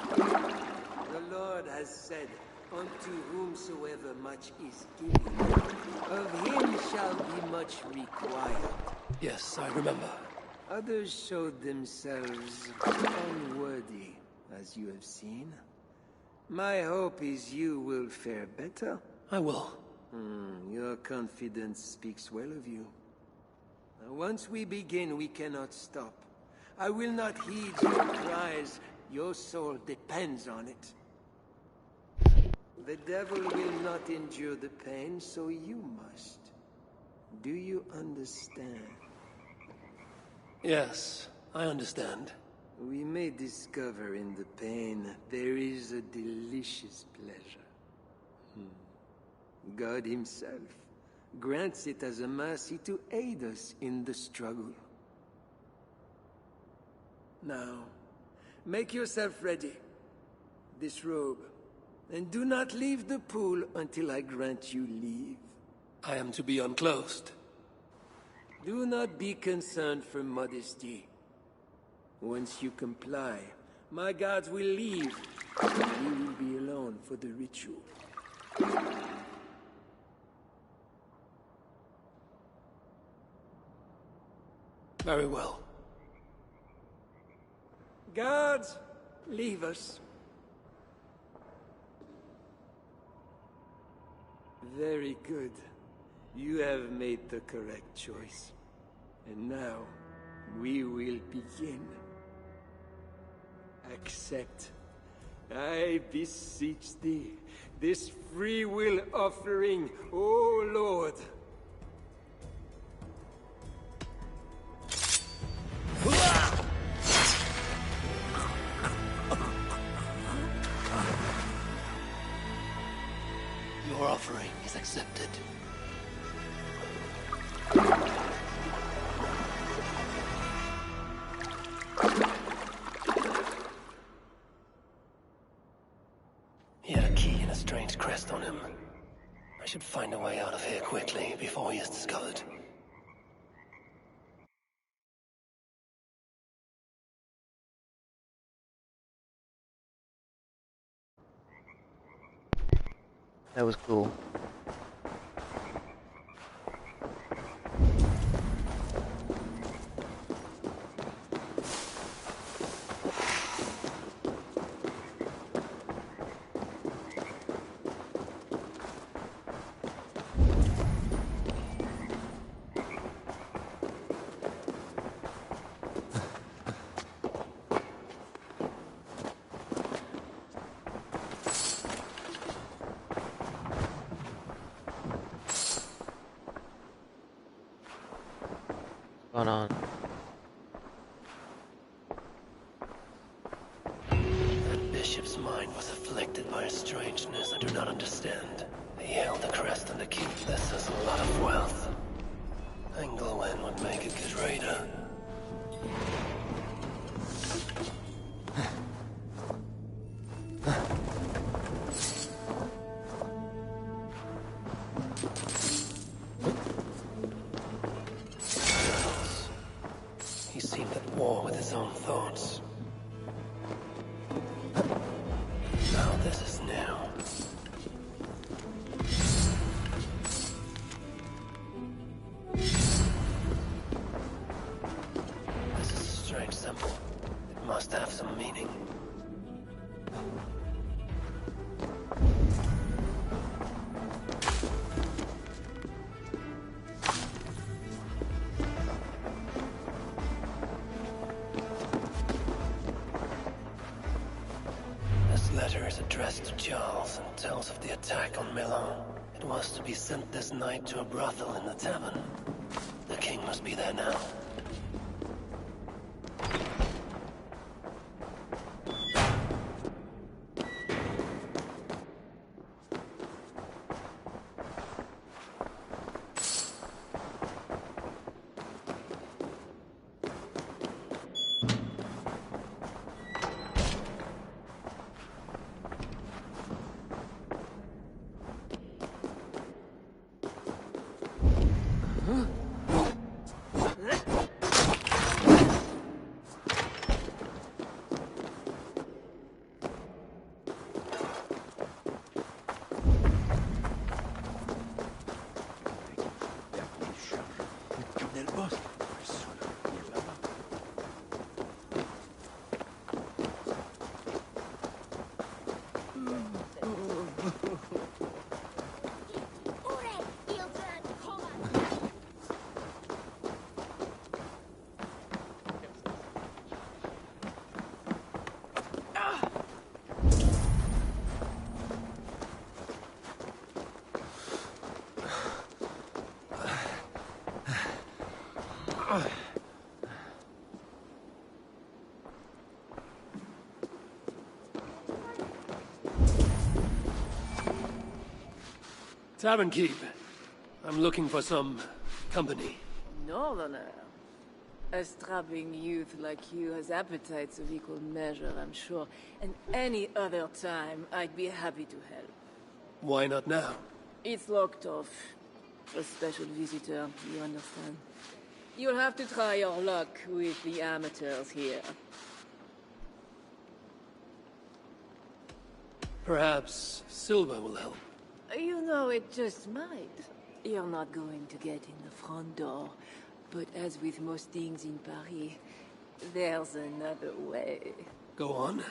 the Lord has said, unto whomsoever much is given, of him shall be much required. Yes, I remember. Others showed themselves unworthy, as you have seen. My hope is you will fare better. I will. Your confidence speaks well of you. Once we begin, we cannot stop. I will not heed your cries. Your soul depends on it. The devil will not endure the pain, so you must. Do you understand? Yes, I understand. We may discover in the pain there is a delicious pleasure. God himself grants it as a mercy to aid us in the struggle. Now, make yourself ready. Disrobe, and do not leave the pool until I grant you leave. I am to be unclothed. Do not be concerned for modesty. Once you comply, my guards will leave, and we will be alone for the ritual. Very well. Guards, leave us. Very good. You have made the correct choice. And now, we will begin. Accept, I beseech thee, this free will offering, O Lord. Your offering is accepted. He had a key and a strange crest on him. I should find a way out of here quickly before he is discovered. That was cool. What's going on? That bishop's mind was afflicted by a strangeness I do not understand. He held a crest and a key. This is a lot of wealth. Englewen would make a good raider. He seemed at war with his own thoughts. Now this is new. This is a strange symbol. It must have some meaning. This letter is addressed to Charles and tells of the attack on Milan. It was to be sent this night to a brothel in the Tavern. The king must be there now. Tavern keep. I'm looking for some company. Northerner. A strapping youth like you has appetites of equal measure, I'm sure. And any other time, I'd be happy to help. Why not now? It's locked off. A special visitor, you understand. You'll have to try your luck with the amateurs here. Perhaps silver will help. You know, it just might. You're not going to get in the front door. But as with most things in Paris, there's another way. Go on.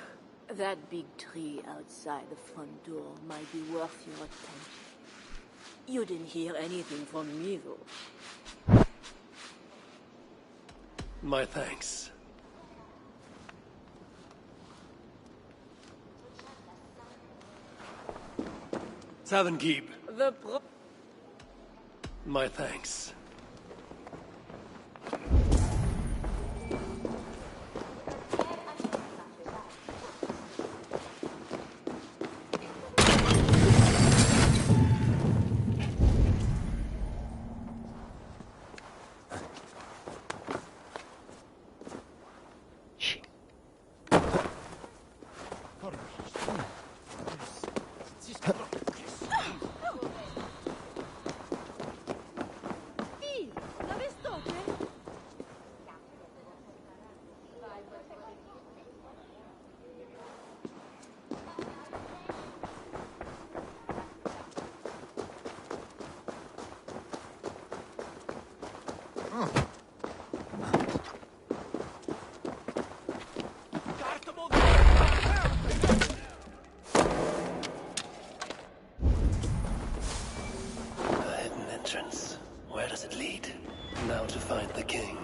That big tree outside the front door might be worth your attention. You didn't hear anything from me, though. My thanks. Tavern keep. My thanks. Where does it lead? Now to find the king.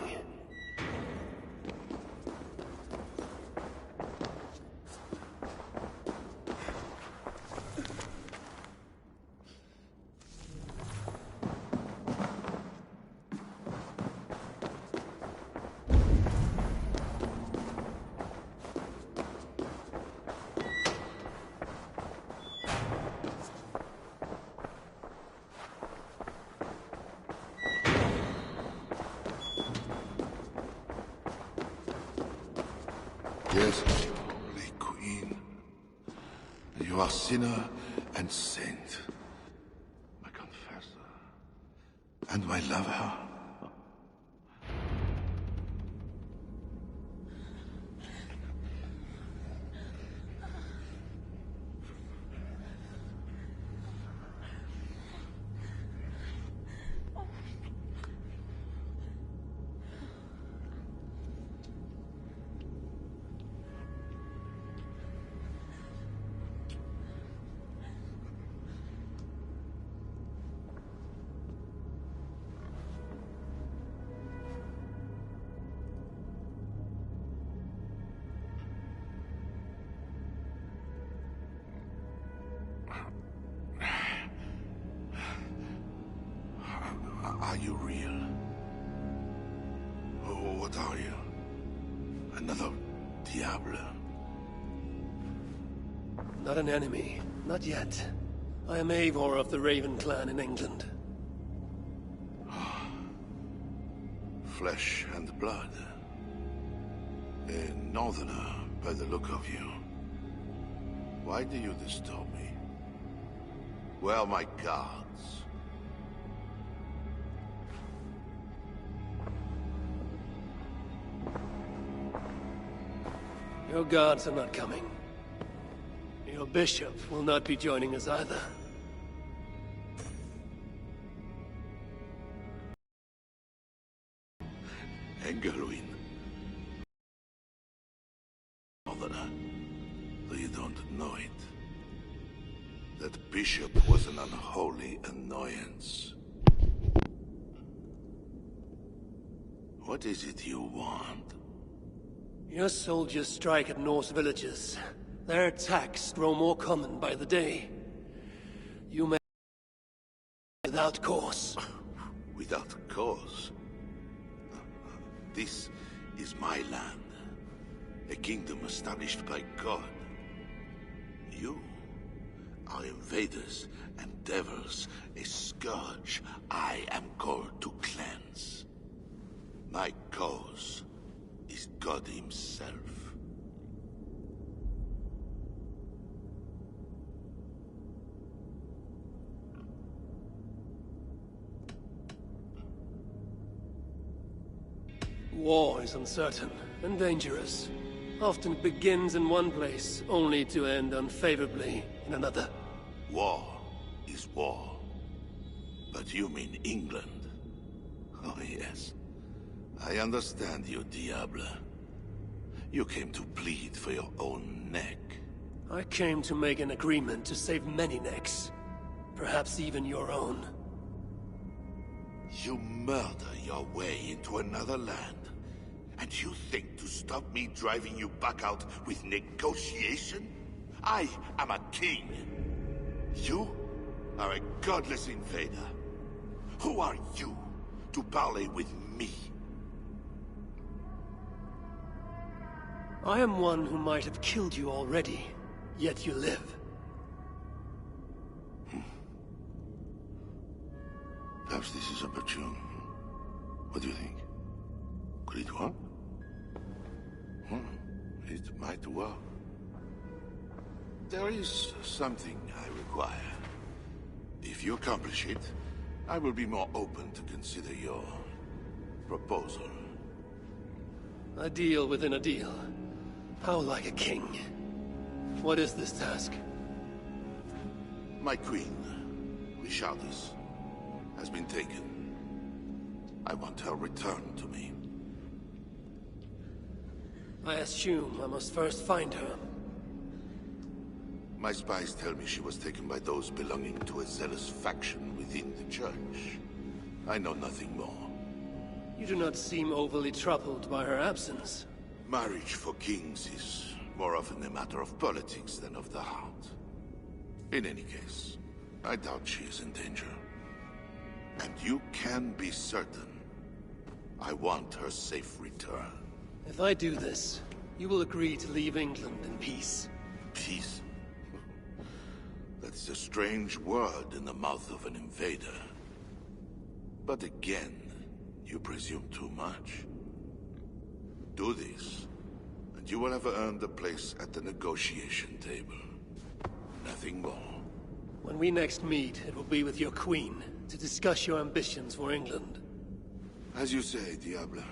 Yes, Holy Queen. You are sinner and saint. My confessor. And my lover. Are you real? Oh, what are you? Another Diablo? Not an enemy. Not yet. I am Eivor of the Raven clan in England. Flesh and blood. A northerner, by the look of you. Why do you disturb me? Where are my guards? Your guards are not coming. Your bishop will not be joining us either. Engelwin. Northerner, though you don't know it. That bishop was an unholy annoyance. What is it you want? Your soldiers strike at Norse villages. Their attacks grow more common by the day. You may... without cause. Without cause? This is my land. A kingdom established by God. You are invaders and devils, a scourge I am called to cleanse. My cause is God himself. War is uncertain and dangerous. Often it begins in one place, only to end unfavorably in another. War is war. But you mean England? Oh yes. I understand you, Diable. You came to plead for your own neck. I came to make an agreement to save many necks. Perhaps even your own. You murder your way into another land. And you think to stop me driving you back out with negotiation? I am a king. You are a godless invader. Who are you to parley with me? I am one who might have killed you already, yet you live. Perhaps this is opportune. What do you think? Could it work? It might work. There is something I require. If you accomplish it, I will be more open to consider your proposal. A deal within a deal. How like a king. What is this task? My queen, Richardis, has been taken. I want her returned to me. I assume I must first find her. My spies tell me she was taken by those belonging to a zealous faction within the church. I know nothing more. You do not seem overly troubled by her absence. Marriage for kings is more often a matter of politics than of the heart. In any case, I doubt she is in danger. And you can be certain I want her safe return. If I do this, you will agree to leave England in peace. Peace? That is a strange word in the mouth of an invader. But again, you presume too much. Do this, and you will have earned a place at the negotiation table. Nothing more. When we next meet, it will be with your queen, to discuss your ambitions for England. As you say, Diable.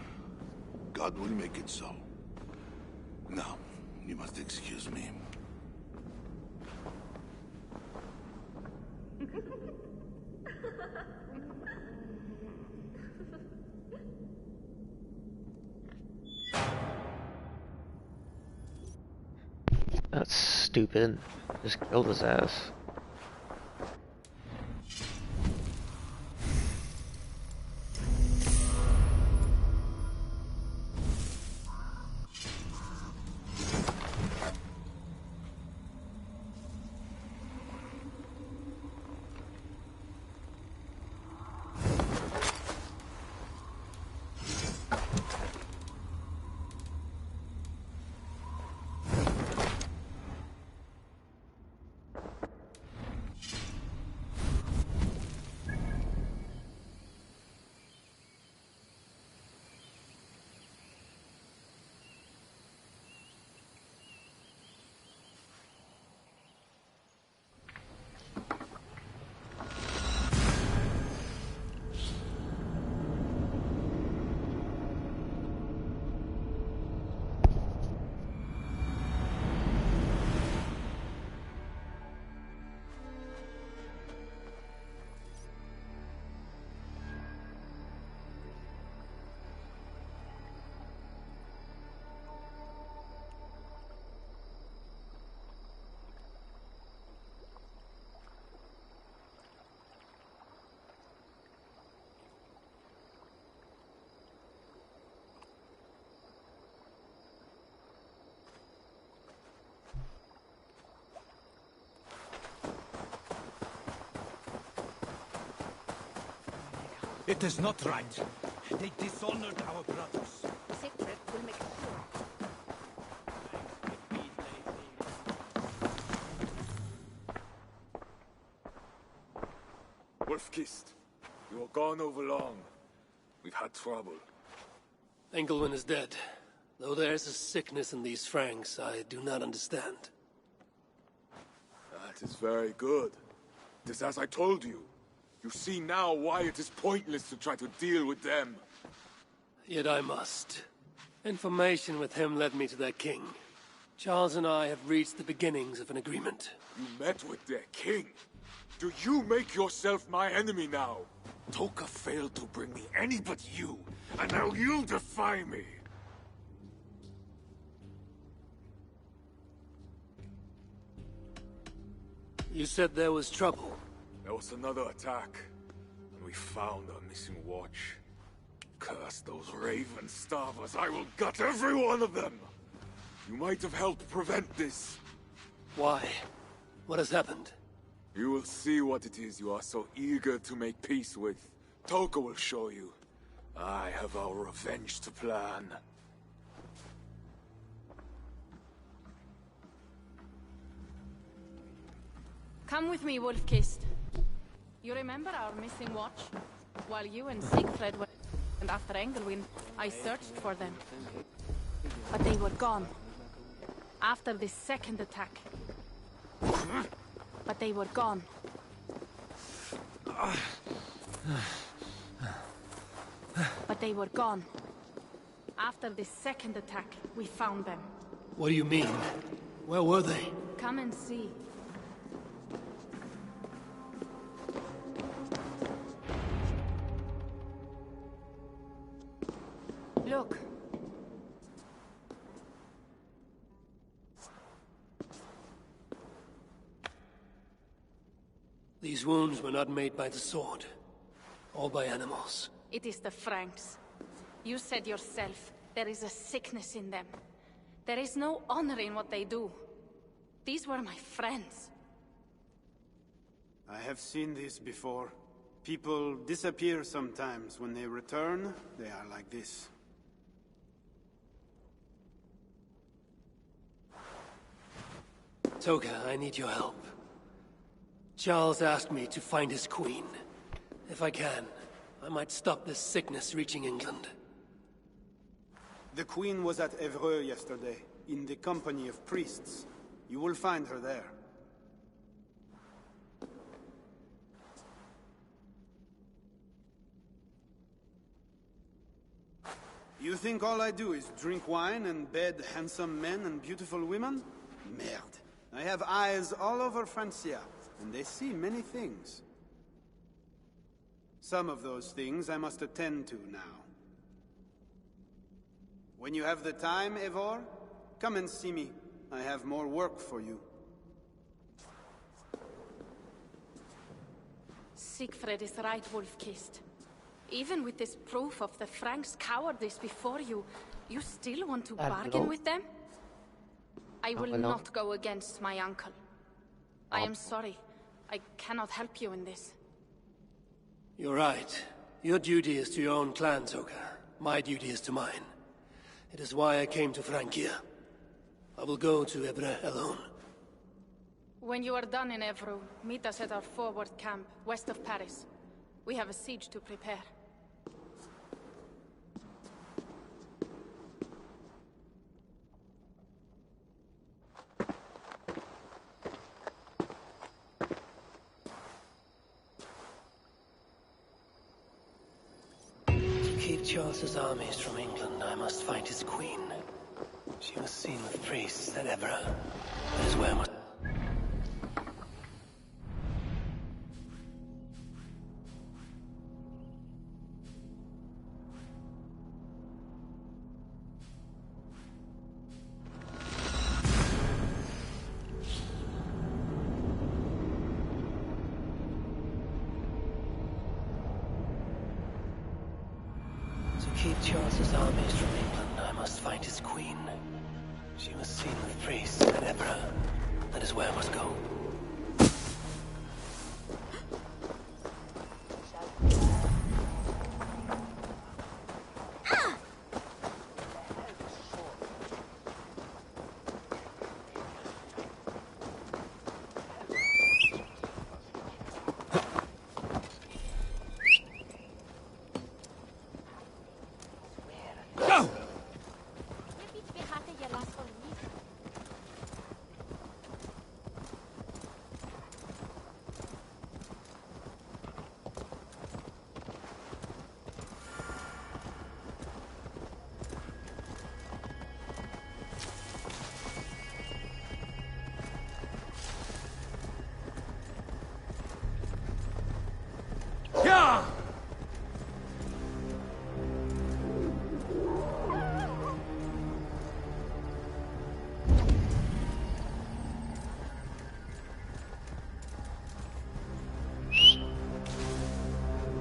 God will make it so. Now, you must excuse me. That's stupid. Just killed his ass. It is not right. They dishonored our brothers. Sigrid will make sure. Wolf-Kissed. You were gone over long. We've had trouble. Engelwin is dead. Though there's a sickness in these Franks I do not understand. That is very good. It is as I told you. You see now why it is pointless to try to deal with them. Yet I must. Information with him led me to their king. Charles and I have reached the beginnings of an agreement. You met with their king? Do you make yourself my enemy now? Toka failed to bring me any but you, and now you defy me! You said there was trouble. There was another attack, and we found our missing watch. Curse those raven starvers, I will gut every one of them! You might have helped prevent this. Why? What has happened? You will see what it is you are so eager to make peace with. Toka will show you. I have our revenge to plan. Come with me, Wolf-Kissed. You remember our missing watch? While you and Siegfried went after Engelwin, I searched for them. But they were gone. After this second attack. But they were gone. But they were gone. After this second attack, we found them. What do you mean? Where were they? Come and see. Look. These wounds were not made by the sword, or by animals. It is the Franks. You said yourself, there is a sickness in them. There is no honor in what they do. These were my friends. I have seen this before. People disappear sometimes. When they return, they are like this. Toka, I need your help. Charles asked me to find his queen. If I can, I might stop this sickness reaching England. The queen was at Evreux yesterday, in the company of priests. You will find her there. You think all I do is drink wine and bed handsome men and beautiful women? Merde. I have eyes all over Francia, and they see many things. Some of those things I must attend to now. When you have the time, Eivor, come and see me. I have more work for you. Siegfried is right, Wolf-Kissed. Even with this proof of the Franks' cowardice before you, you still want to bargain with them? I will not go against my uncle. I am sorry. I cannot help you in this. You're right. Your duty is to your own clan, Toka. My duty is to mine. It is why I came to Francia. I will go to Evreux alone. When you are done in Evreux, meet us at our forward camp, west of Paris. We have a siege to prepare. To keep Charles's armies from England, I must find his queen. She was seen with priests at Evreux. That is where I must... To keep Charles's armies from England, I must find his queen. She was seen with priests at Evreux. That is where I must go.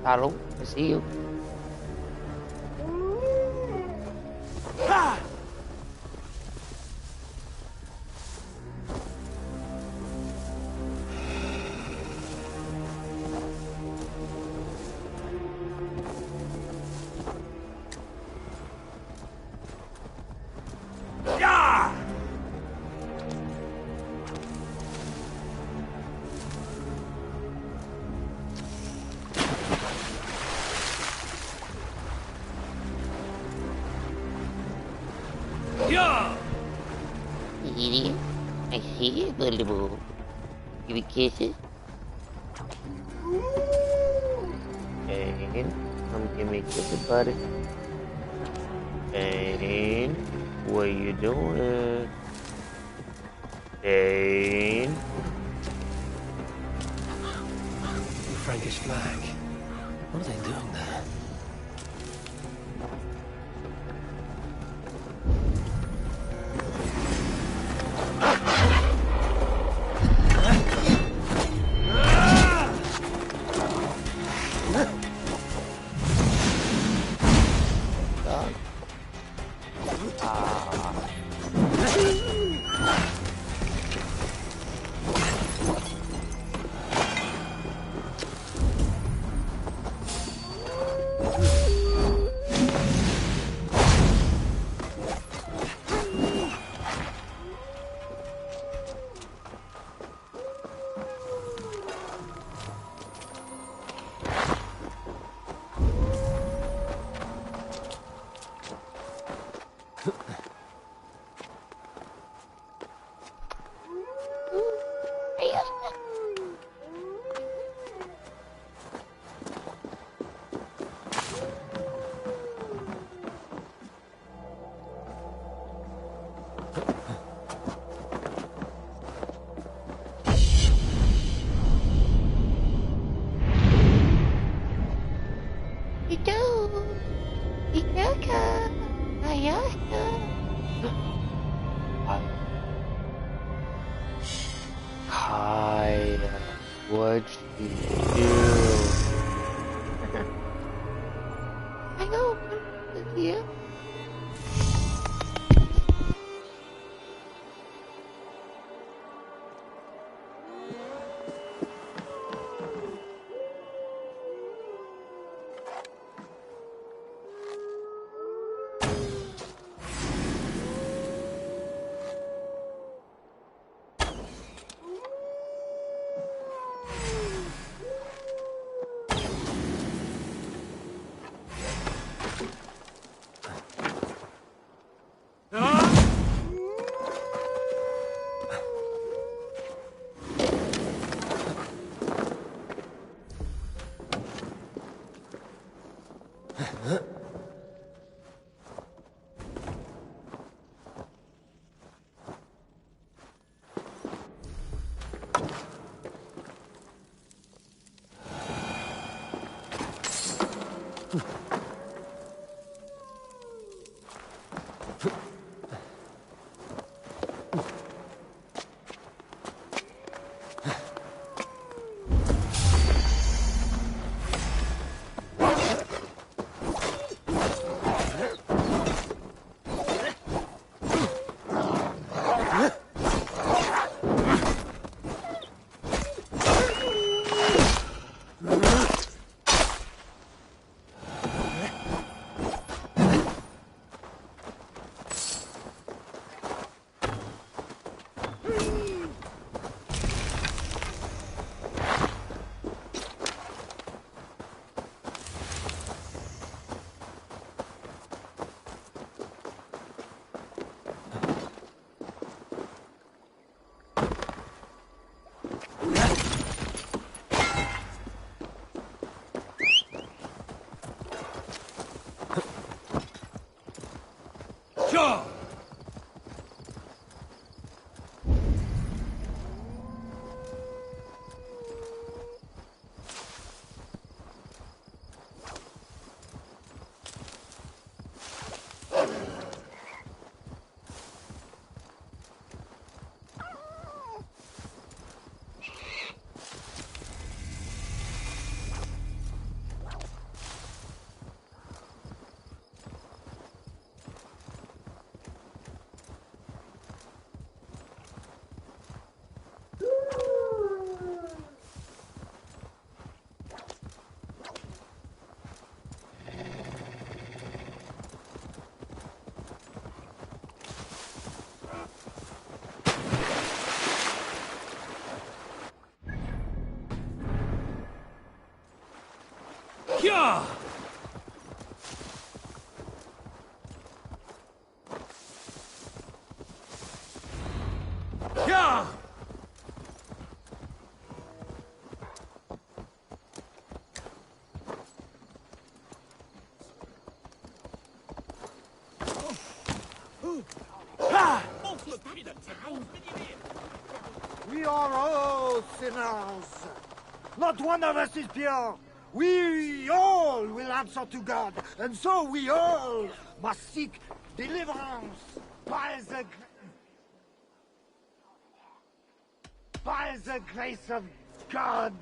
Hello, I see you. I see you, little boo. Give me kisses. And come give me a kiss, buddy. And what you doing? And The Frankish flag. What are they doing there? Hi, what you do? I know, but you. Yeah! Yeah! We are all sinners. Not one of us is pure. We all will answer to God, and so we all must seek deliverance by the grace of God.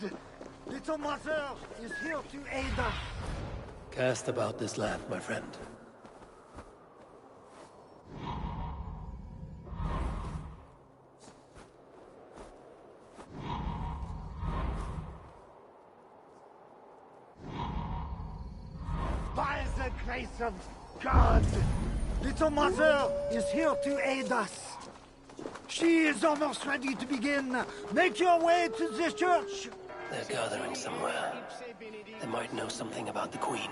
Little Mother is here to aid us. Cast about this land, my friend. By the grace of God, Little Mother is here to aid us. She is almost ready to begin. Make your way to the church. They're gathering somewhere. They might know something about the Queen.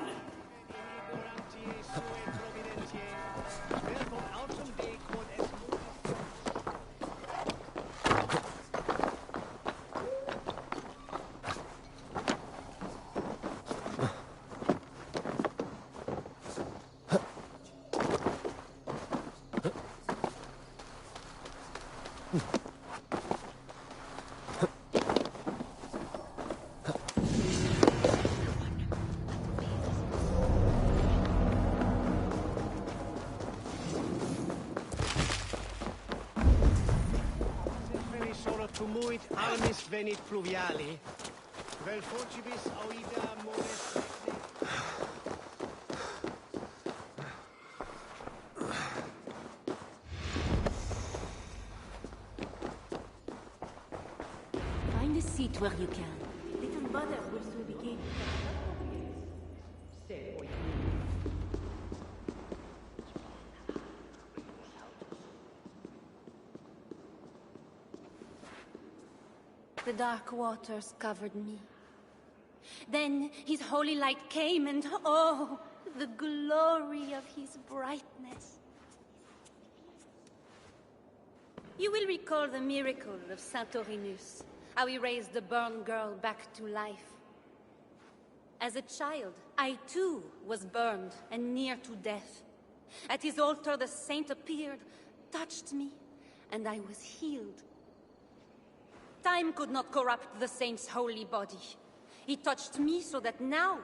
Cumuit armis venit pluviali, vel focibis auida mores. Find a seat where you can. Little mother will soon begin. The dark waters covered me. Then his holy light came, and oh, the glory of his brightness. You will recall the miracle of Saint-Orinus, how he raised the burned girl back to life. As a child, I too was burned and near to death. At his altar the saint appeared, touched me, and I was healed. Time could not corrupt the saint's holy body. He touched me so that now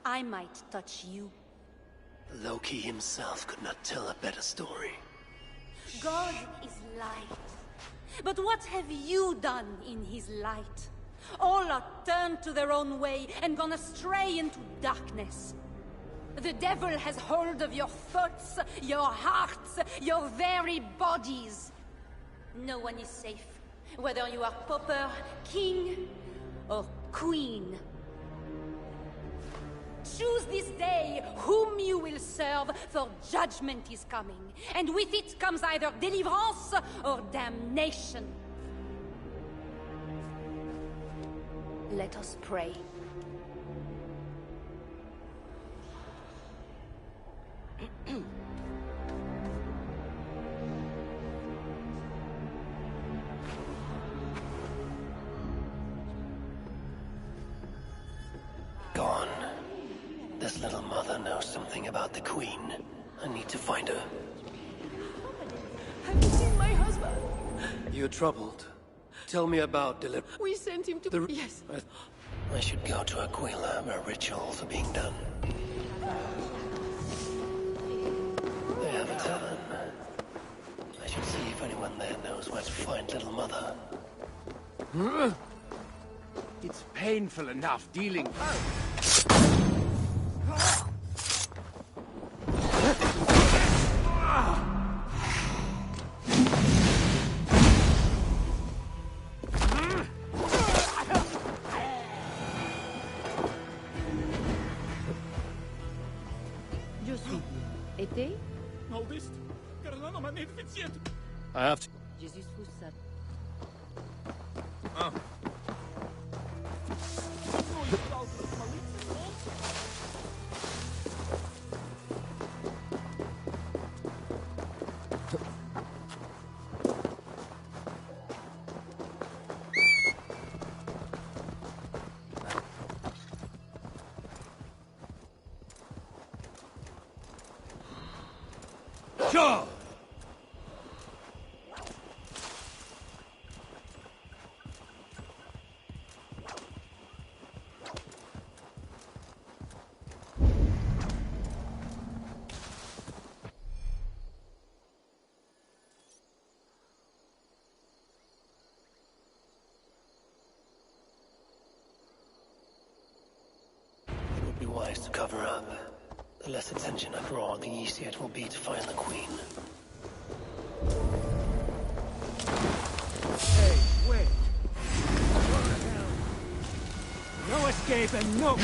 I might touch you. Loki himself could not tell a better story. God is light. But what have you done in his light? All are turned to their own way and gone astray into darkness. The devil has hold of your thoughts, your hearts, your very bodies. No one is safe. Whether you are pauper, king, or queen. Choose this day whom you will serve, for judgment is coming, and with it comes either deliverance or damnation. Let us pray. Gone. This little mother knows something about the Queen. I need to find her. Have you seen my husband? You're troubled. Tell me about We sent him to Yes. I should go to Aquila, where rituals are being done. They have a tavern. I should see if anyone there knows where to find little mother. It's painful enough dealing... Je suis. Été? Oldest? Carolano man inficient. I have to... Jesus vous salue. Sure! It would be wise to cover up. The less attention I draw, the easier it will be to find the Queen. Hey, wait! No escape and no...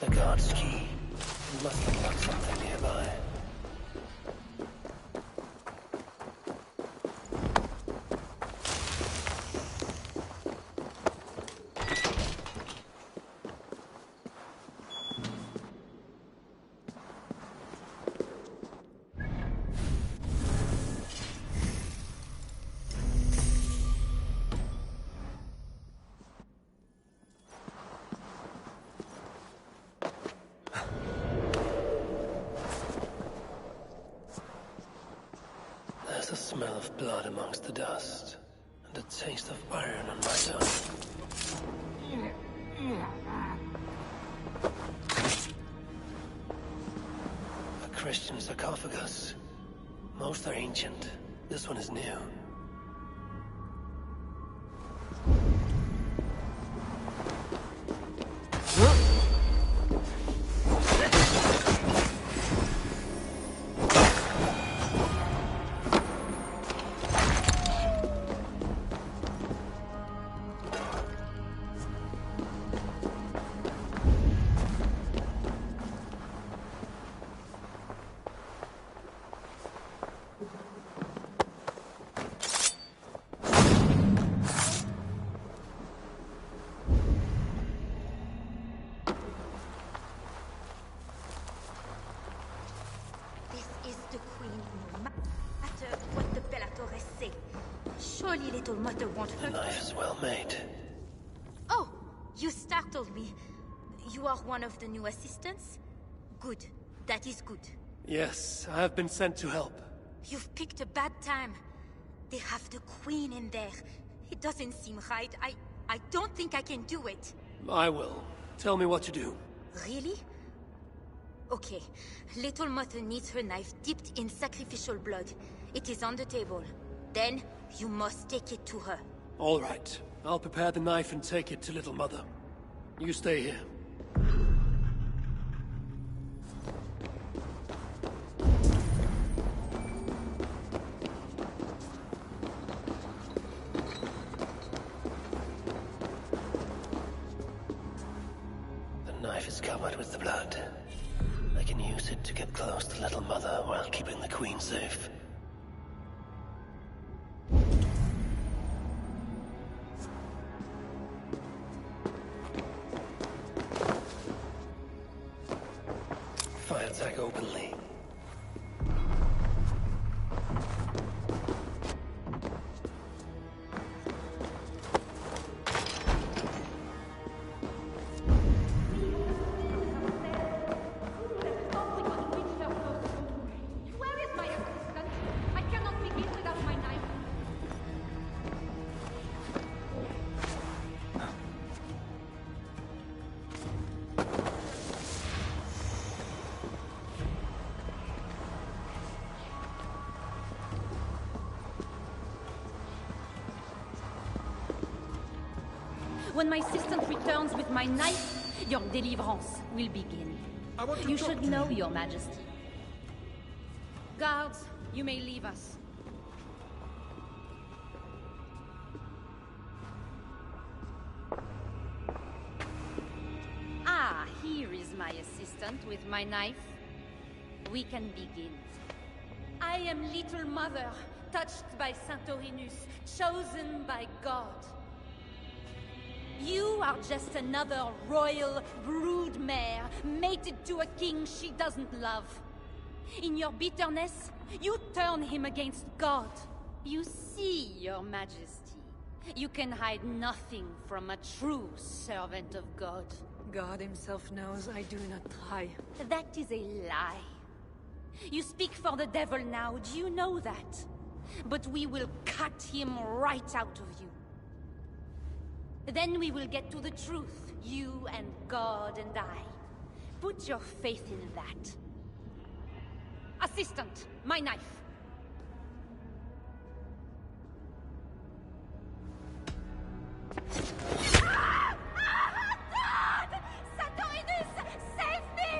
The guard's key. It must have got something nearby. There's a smell of blood amongst the dust, and a taste of iron on my tongue. A Christian sarcophagus. Most are ancient. This one is new. Surely little mother won't hurt. The knife is well made. Oh, you startled me. You are one of the new assistants? Good. That is good. Yes, I have been sent to help. You've picked a bad time. They have the Queen in there. It doesn't seem right. I don't think I can do it. I will. Tell me what to do. Really? Okay. Little mother needs her knife dipped in sacrificial blood. It is on the table. Then, you must take it to her. All right. I'll prepare the knife and take it to Little Mother. You stay here. The knife is covered with the blood. I can use it to get close to Little Mother while keeping the Queen safe. Fire attack openly. Where is my assistant? I cannot begin without my knife. When my assistant returns with my knife, your deliverance will begin. You should know, Your Majesty. Guards, you may leave us. Ah, here is my assistant with my knife. We can begin. I am Little Mother, touched by Sainte-Genevieve, chosen by God. You are just another royal broodmare, mated to a king she doesn't love. In your bitterness, you turn him against God. You see, Your Majesty, you can hide nothing from a true servant of God. God himself knows I do not try. That is a lie. You speak for the devil now, do you know that? But we will cut him right out of you. Then we will get to the truth, you and God and I. Put your faith in that. Assistant, my knife. God! Sainte-Genevieve, save me!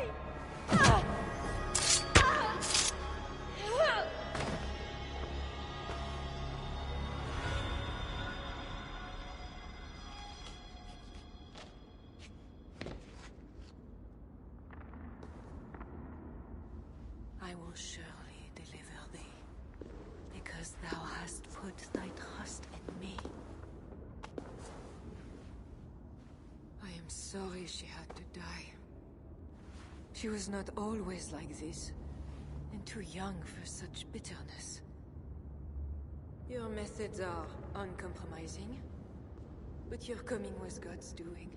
I will surely deliver thee, because thou hast put thy trust in me. I am sorry she had to die. She was not always like this, and too young for such bitterness. Your methods are uncompromising, but your coming was God's doing.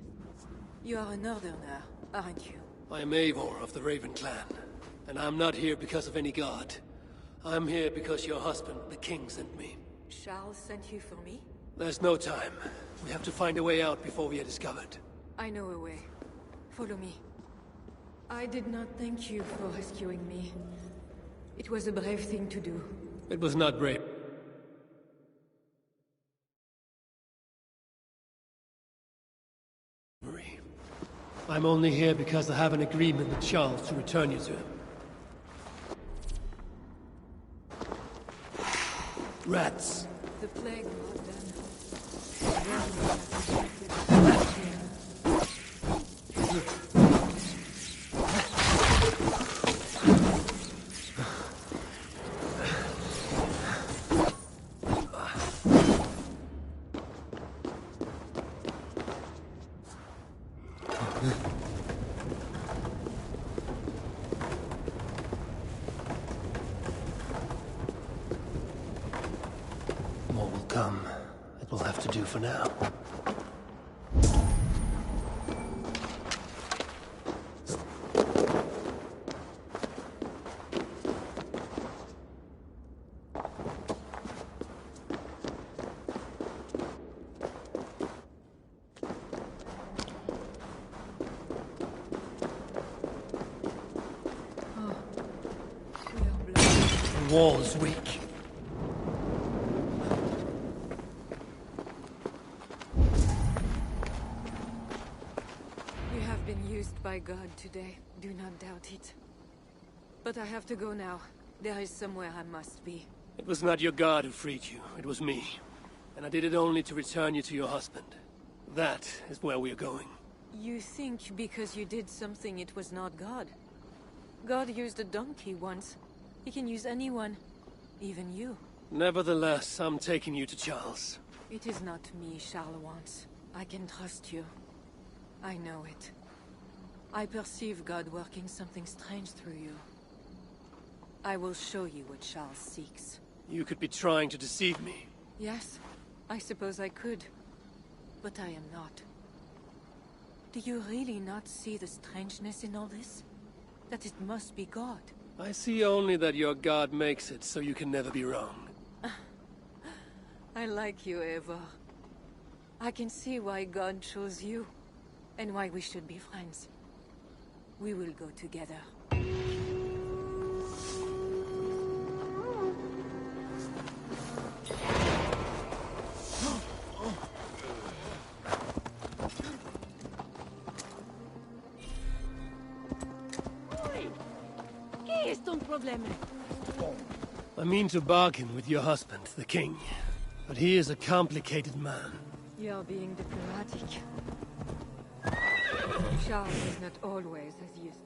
You are a northerner, aren't you? I am Eivor of the Raven clan, and I'm not here because of any god. I'm here because your husband, the king, sent me. Charles sent you for me? There's no time. We have to find a way out before we are discovered. I know a way. Follow me. I did not thank you for rescuing me. It was a brave thing to do. It was not brave. I'm only here because I have an agreement with Charles to return you to him. Rats. The plague brought them. More will come. It will have to do for now. The wall is weak. You have been used by God today. Do not doubt it. But I have to go now. There is somewhere I must be. It was not your god who freed you. It was me. And I did it only to return you to your husband. That is where we are going. You think because you did something it was not God? God used a donkey once. He can use anyone. Even you. Nevertheless, I'm taking you to Charles. It is not me Charles wants. I can trust you. I know it. I perceive God working something strange through you. I will show you what Charles seeks. You could be trying to deceive me. Yes, I suppose I could. But I am not. Do you really not see the strangeness in all this? That it must be God? I see only that your god makes it so you can never be wrong. I like you, Eivor. I can see why God chose you, and why we should be friends. We will go together. problem? I mean to bargain with your husband, the king. But he is a complicated man. You're being diplomatic. Charles is not always as used.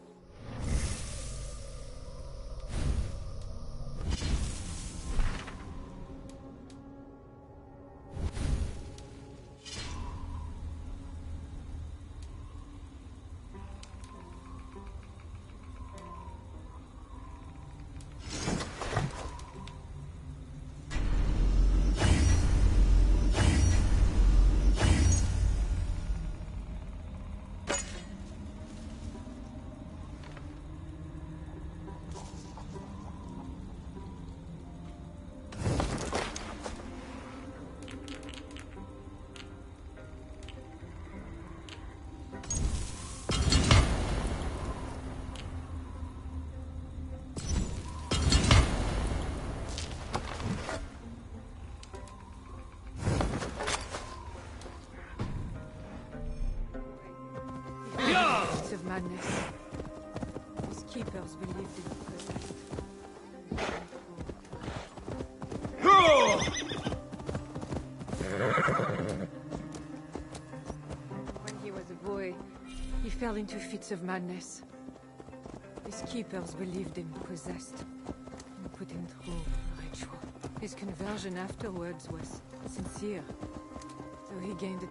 Of madness. His keepers believed in When he was a boy, he fell into fits of madness. His keepers believed him possessed and put him through a ritual. His conversion afterwards was sincere, so he gained a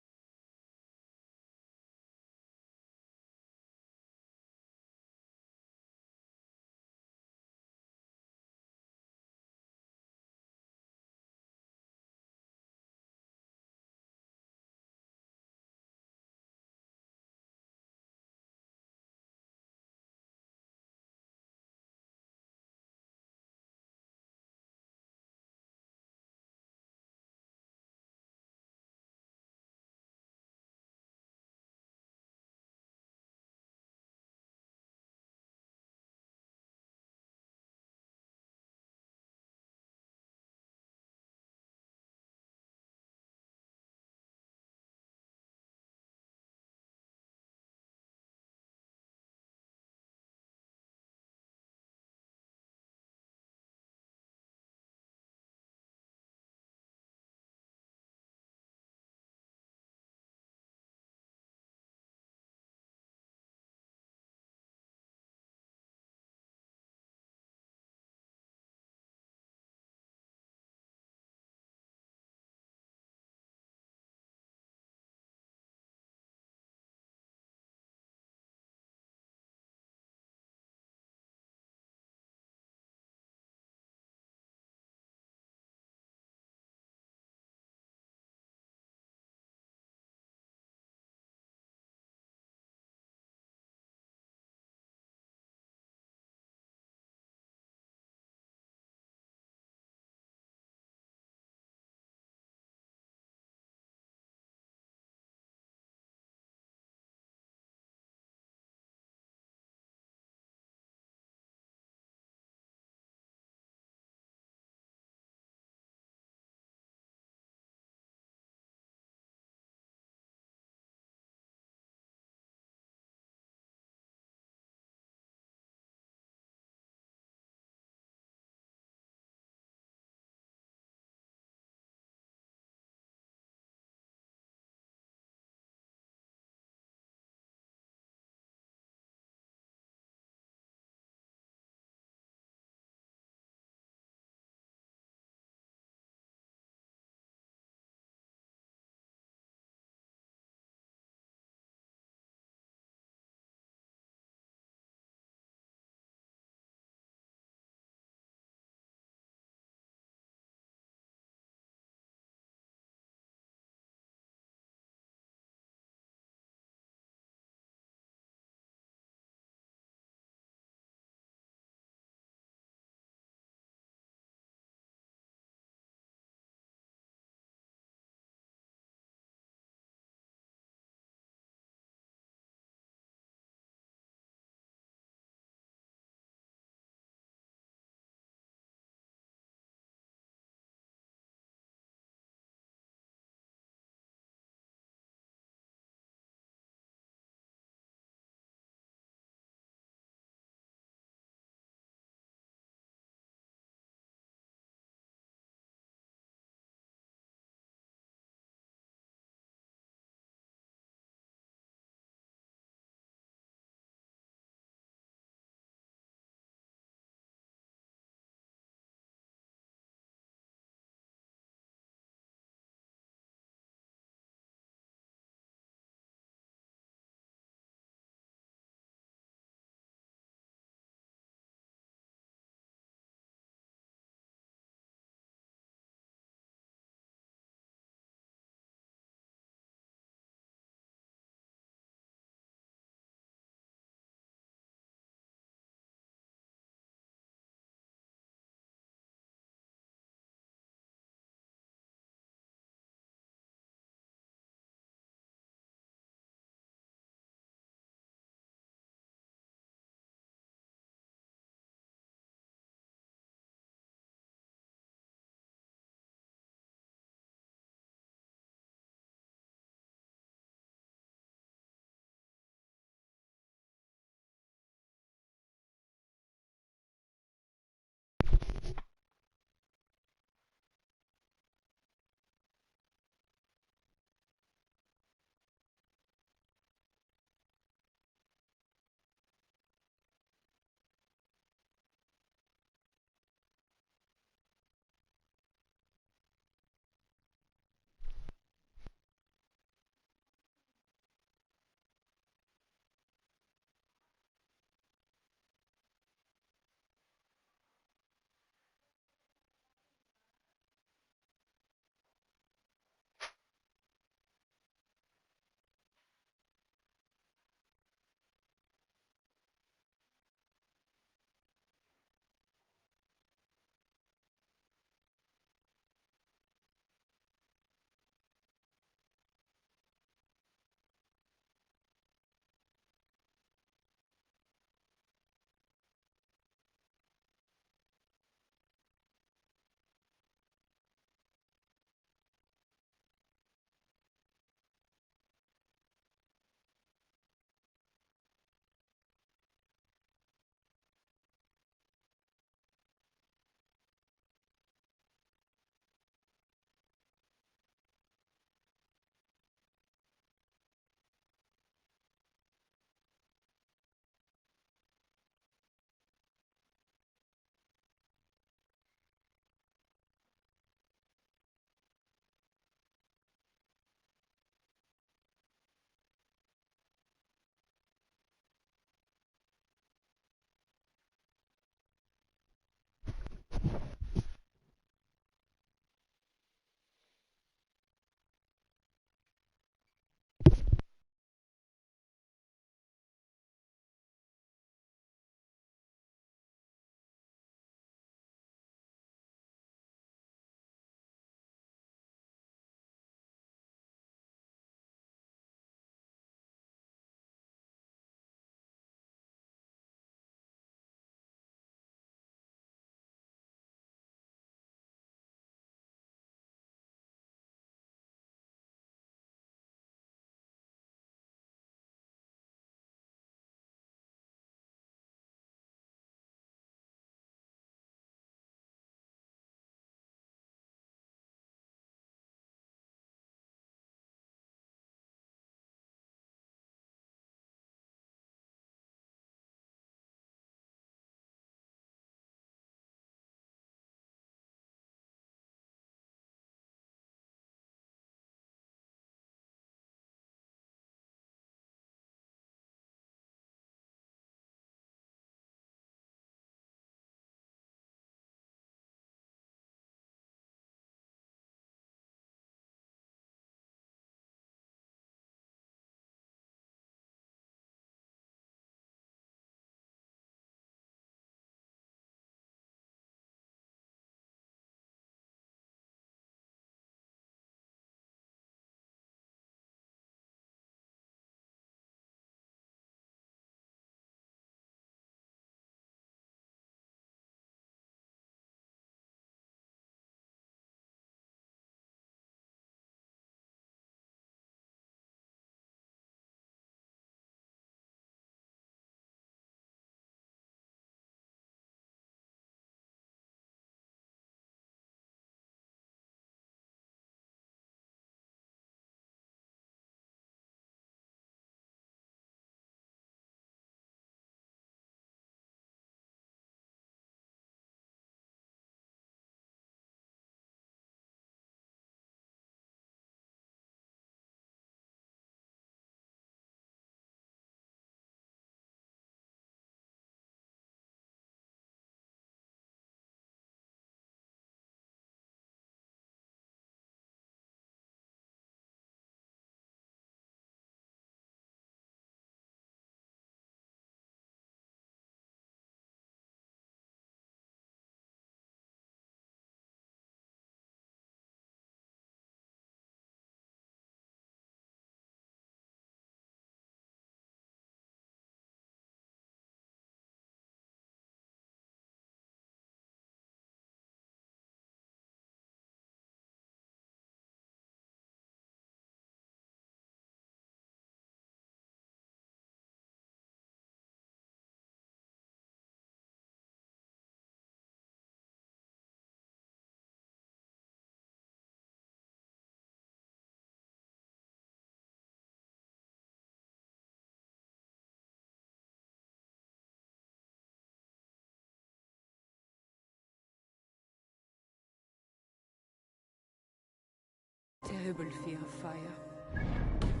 terrible fear of fire.